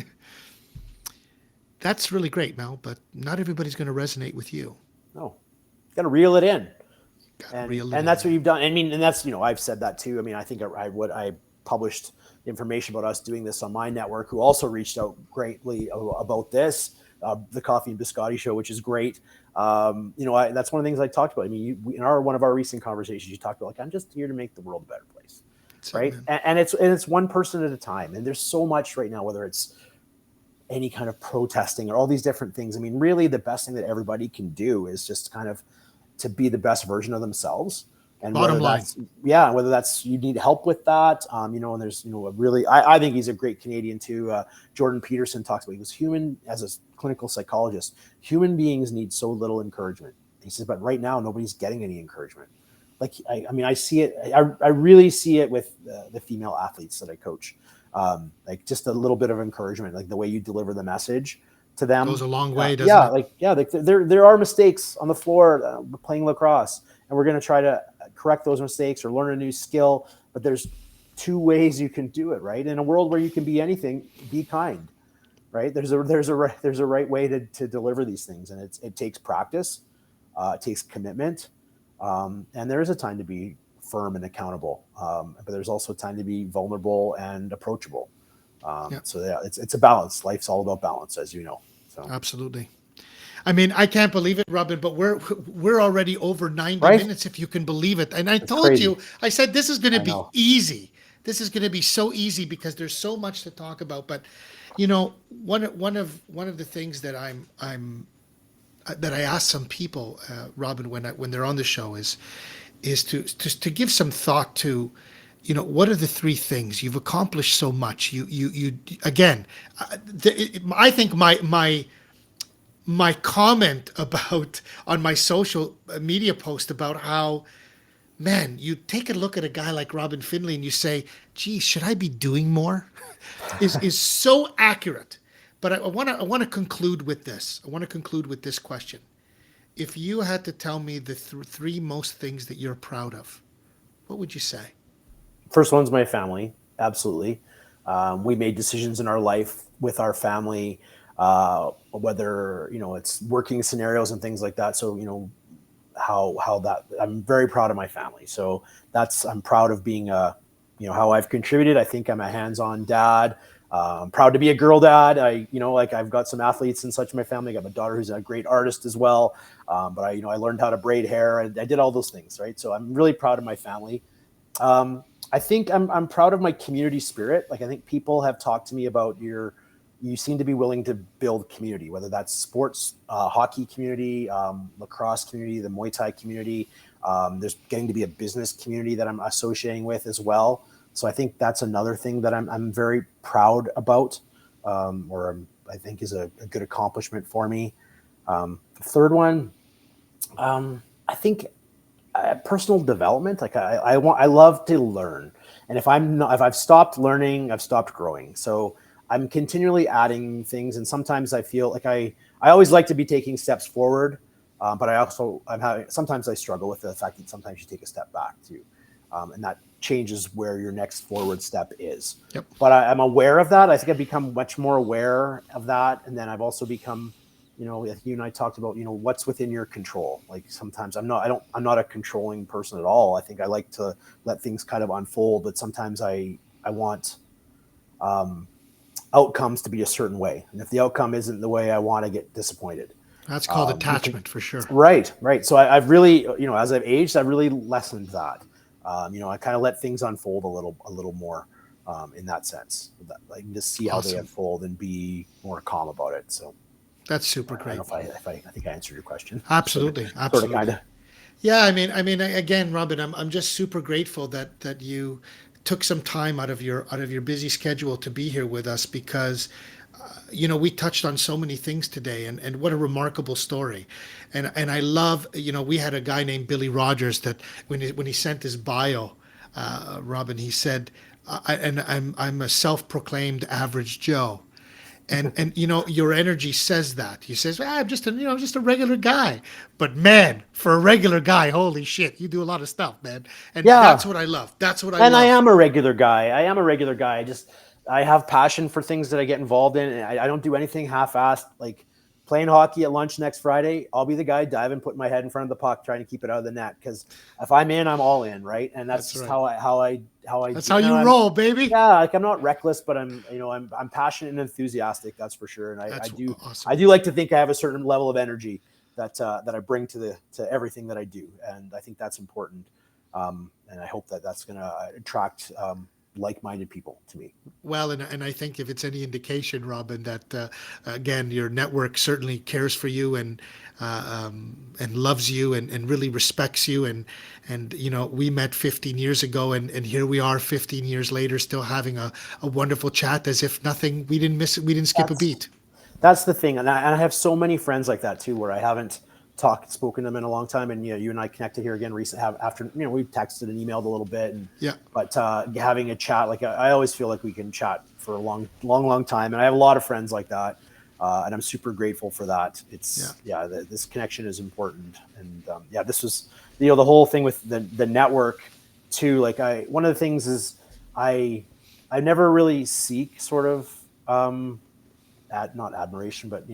That's really great, Mel, but not everybody's going to resonate with you. No, got to reel it in. Got to and reel it and in, that's what man. you've done. I mean, and that's, I've said that too. I mean, I think I published information about us doing this on my network, who also reached out greatly about this, the Coffee and Biscotti show, which is great. That's one of the things I talked about. I mean, in one of our recent conversations, you talked about, like, I'm just here to make the world a better place, That's it, right? man. And it's one person at a time. And there's so much right now, whether it's any kind of protesting or all these different things. I mean, really, the best thing that everybody can do is just kind of to be the best version of themselves. And Bottom line. whether that's you need help with that, and there's, a really, I think he's a great Canadian too. Jordan Peterson talks about, he was human as a clinical psychologist. Human beings need so little encouragement. He says, but right now nobody's getting any encouragement. Like, I see it. I really see it with the female athletes that I coach. Like, just a little bit of encouragement, like the way you deliver the message to them. Goes a long way, doesn't it? Like there are mistakes on the floor playing lacrosse, and we're going to try to correct those mistakes or learn a new skill. But there's two ways you can do it, right? In a world where you can be anything, be kind, right? There's a right way to deliver these things, and it takes practice, it takes commitment, and there is a time to be firm and accountable, but there's also time to be vulnerable and approachable. So yeah, it's a balance. Life's all about balance, as you know. So Absolutely. I mean, I can't believe it, Robin, but we're already over 90 right, minutes, if you can believe it. And I it's told crazy. you, I said this is going to I be know. easy. This is going to be so easy because there's so much to talk about. But one of the things that I'm that I ask some people, Robin, when they're on the show is to give some thought to, what are the three things you've accomplished so much. You again, I think my comment about on my social media post about how, man, you take a look at a guy like Robin Finley and you say, geez, should I be doing more? is so accurate. But I want to conclude with this. I want to conclude with this question. If you had to tell me the three most things that you're proud of, what would you say? First one's my family. Absolutely. We made decisions in our life with our family, whether, it's working scenarios and things like that. So, how that, I'm very proud of my family. So I'm proud of being how I've contributed. I think I'm a hands-on dad. I'm proud to be a girl dad. I've got some athletes and such in my family. I got my daughter who's a great artist as well. But I learned how to braid hair, and I did all those things, right? So I'm really proud of my family. I think I'm proud of my community spirit. Like, I think people have talked to me about you seem to be willing to build community, whether that's sports, hockey community, lacrosse community, the Muay Thai community. There's getting to be a business community that I'm associating with as well. So I think that's another thing that I'm very proud about, I think is a good accomplishment for me. The third one, I think personal development. Like, I love to learn, and if I've stopped learning, I've stopped growing. So I'm continually adding things, and sometimes I feel like I always like to be taking steps forward, but sometimes I struggle with the fact that sometimes you take a step back too, and that changes where your next forward step is. Yep. But I'm aware of that. I think I've become much more aware of that, and then I've also become, you and I talked about, what's within your control. Like, sometimes I'm not a controlling person at all. I think I like to let things kind of unfold, but sometimes I want outcomes to be a certain way. And if the outcome isn't the way I want, I get disappointed. That's called attachment for sure. Right. So I've really, as I've aged, I've really lessened that. I kind of let things unfold a little more in that sense. I can just see how they unfold and be more calm about it. So that's super I great. don't know if I think I answered your question. Absolutely. Sort of, kind of. Yeah, I mean, again, Robin, I'm just super grateful that you took some time out of your busy schedule to be here with us, because we touched on so many things today, and what a remarkable story. And I love, we had a guy named Billy Rogers that when he sent his bio, Robin, he said, I'm a self-proclaimed average Joe. And your energy says that. He says, I'm just a regular guy. But man, for a regular guy, holy shit, you do a lot of stuff, man. And Yeah. that's what I love. That's what I love. And I am a regular guy. I just I have passion for things that I get involved in, and I don't do anything half-assed. Like playing hockey at lunch next Friday, I'll be the guy diving, putting my head in front of the puck, trying to keep it out of the net. Because if I'm in, I'm all in, right? And that's just right. how I That's do. how you roll, baby. Yeah, like I'm not reckless, but I'm passionate and enthusiastic. That's for sure. And That's I awesome. do like to think I have a certain level of energy that I bring to everything that I do, and I think that's important. And I hope that that's going to attract like-minded people to me. Well, and I think if it's any indication, Robin, that again, your network certainly cares for you and loves you and really respects you. And we met 15 years ago, and here we are 15 years later, still having a wonderful chat as if nothing, we didn't miss it, we didn't skip a That's beat. that's the thing, and I have so many friends like that too, where I haven't spoken to them in a long time, and you and I connected here again recently. After we've texted and emailed a little bit, and Yeah, but having a chat, like I always feel like we can chat for a long time, and I have a lot of friends like that, and I'm super grateful for that. yeah. This connection is important, and this was the whole thing with the network too. Like one of the things is I never really seek sort of not admiration, but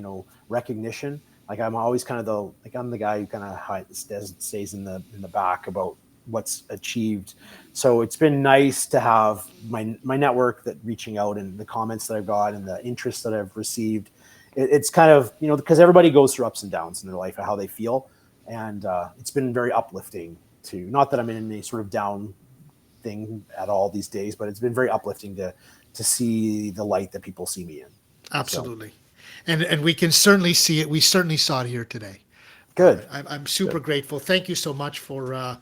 recognition. Like I'm always kind of I'm the guy who kind of stays in the back about what's achieved. So it's been nice to have my network that reaching out and the comments that I've got and the interest that I've received. It's kind of because everybody goes through ups and downs in their life and how they feel, and it's been very uplifting to. Not that I'm in any sort of down thing at all these days, but it's been very uplifting to see the light that people see me in. So Absolutely. And we can certainly see it. We certainly saw it here today. good. I'm super grateful. Thank you so much for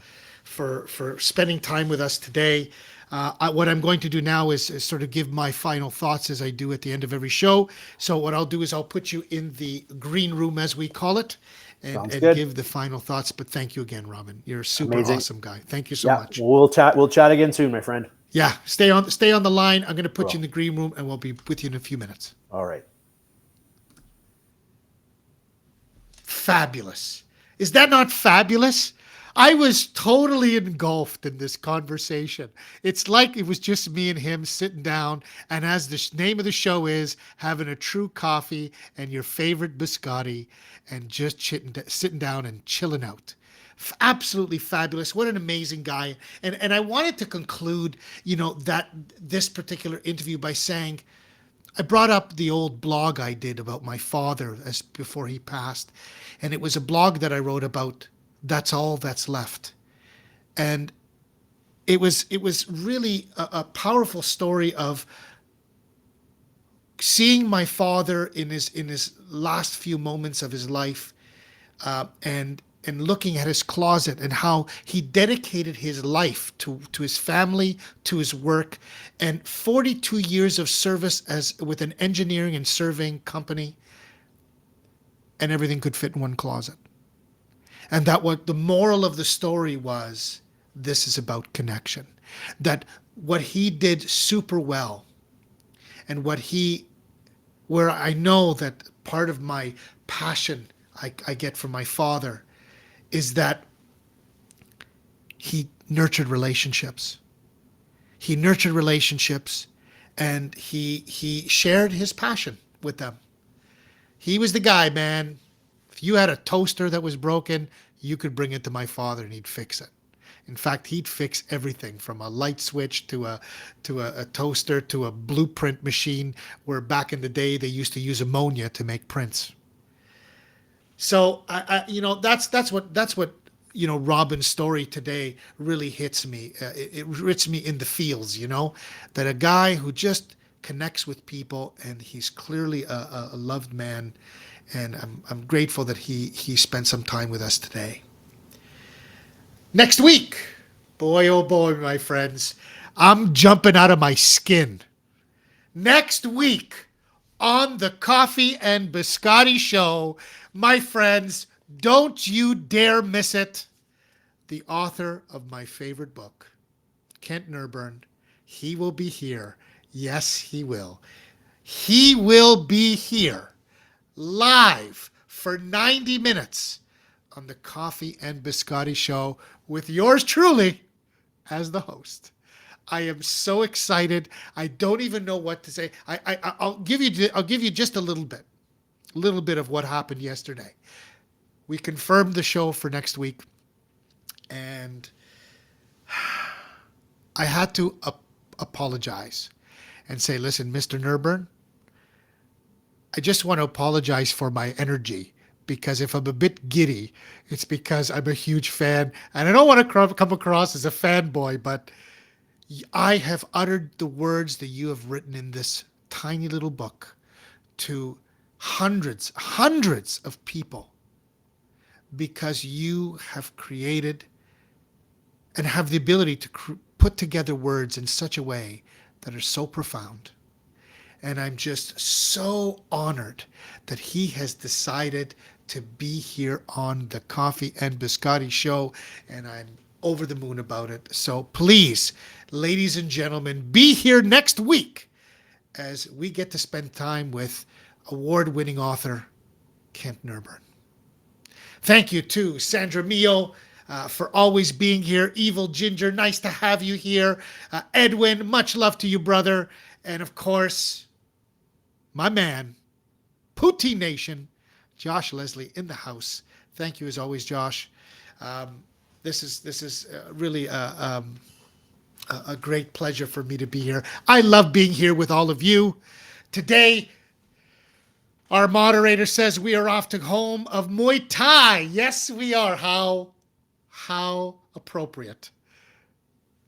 spending time with us today. What I'm going to do now is sort of give my final thoughts as I do at the end of every show. So what I'll do is I'll put you in the green room, as we call it, Sounds and good. give the final thoughts. But thank you again, Robin. You're a super Amazing. awesome guy. Thank you so Yeah, much. we'll chat. We'll chat again soon, my friend. Yeah, stay on the line. I'm going to put you Well, in the green room, and we'll be with you in a few minutes. all right. Fabulous. Is that not fabulous? I was totally engulfed in this conversation. It's like it was just me and him sitting down, and as the name of the show is, having a true coffee and your favorite biscotti and just sitting down and chilling out. Absolutely fabulous. What an amazing guy. And I wanted to conclude, that this particular interview by saying, I brought up the old blog I did about my father as before he passed, and it was a blog that I wrote about that's all that's left. And it was really a powerful story of seeing my father in his last few moments of his life, and looking at his closet and how he dedicated his life to his family, to his work, and 42 years of service as with an engineering and surveying company, and everything could fit in one closet. And that what the moral of the story was, this is about connection. That what he did super well, and where I know that part of my passion I get from my father is that he nurtured relationships. He nurtured relationships, and he shared his passion with them. He was the guy, man. If you had a toaster that was broken, you could bring it to my father and he'd fix it. In fact, he'd fix everything from a light switch to a toaster to a blueprint machine, where back in the day they used to use ammonia to make prints. So that's what Robin's story today really hits me. It hits me in the feels. That a guy who just connects with people, and he's clearly a loved man, and I'm grateful that he spent some time with us today. Next week, boy oh boy, my friends, I'm jumping out of my skin. Next week on the Coffee and Biscotti Show, my friends, don't you dare miss it. The author of my favorite book, Kent Nurburn, he will be here. Yes, he will. He will be here live for 90 minutes on the Coffee and Biscotti Show with yours truly as the host. I am so excited. I don't even know what to say. I'll give you just a little bit of what happened yesterday. We confirmed the show for next week, and I had to apologize and say, listen, Mr. Nurburn, I just want to apologize for my energy, because if I'm a bit giddy, it's because I'm a huge fan, and I don't want to come across as a fanboy, but I have uttered the words that you have written in this tiny little book to hundreds of people, because you have created and have the ability to put together words in such a way that are so profound. And I'm just so honored that he has decided to be here on the Coffee and Biscotti show, and I'm over the moon about it. So please, ladies and gentlemen, be here next week as we get to spend time with award-winning author Kent Nurburn. Thank you to Sandra Mio for always being here. Evil Ginger, nice to have you here. Edwin, much love to you, brother. And of course, my man, Poutine Nation, Josh Leslie in the house. Thank you as always, Josh. This is really a great pleasure for me to be here. I love being here with all of you. Today, our moderator says we are off to home of Muay Thai. Yes, we are. How appropriate.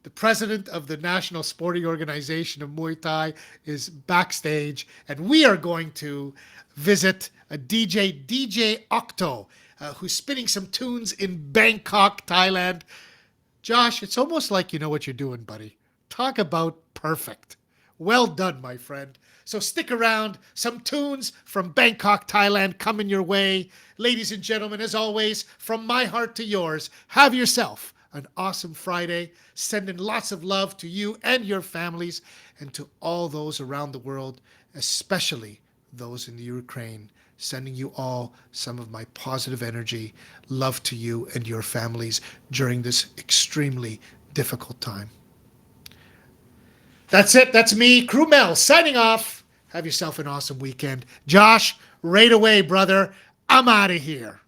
The president of the National Sporting Organization of Muay Thai is backstage, and we are going to visit a DJ Octo, who's spinning some tunes in Bangkok, Thailand. Josh, it's almost like you know what you're doing, buddy. Talk about perfect. Well done, my friend. So stick around. Some tunes from Bangkok, Thailand coming your way. Ladies and gentlemen, as always, from my heart to yours, have yourself an awesome Friday. Sending lots of love to you and your families, and to all those around the world, especially those in the Ukraine. Sending you all some of my positive energy. Love to you and your families during this extremely difficult time. That's it. That's me, Crew Mel, signing off. Have yourself an awesome weekend. Josh, right away, brother. I'm out of here.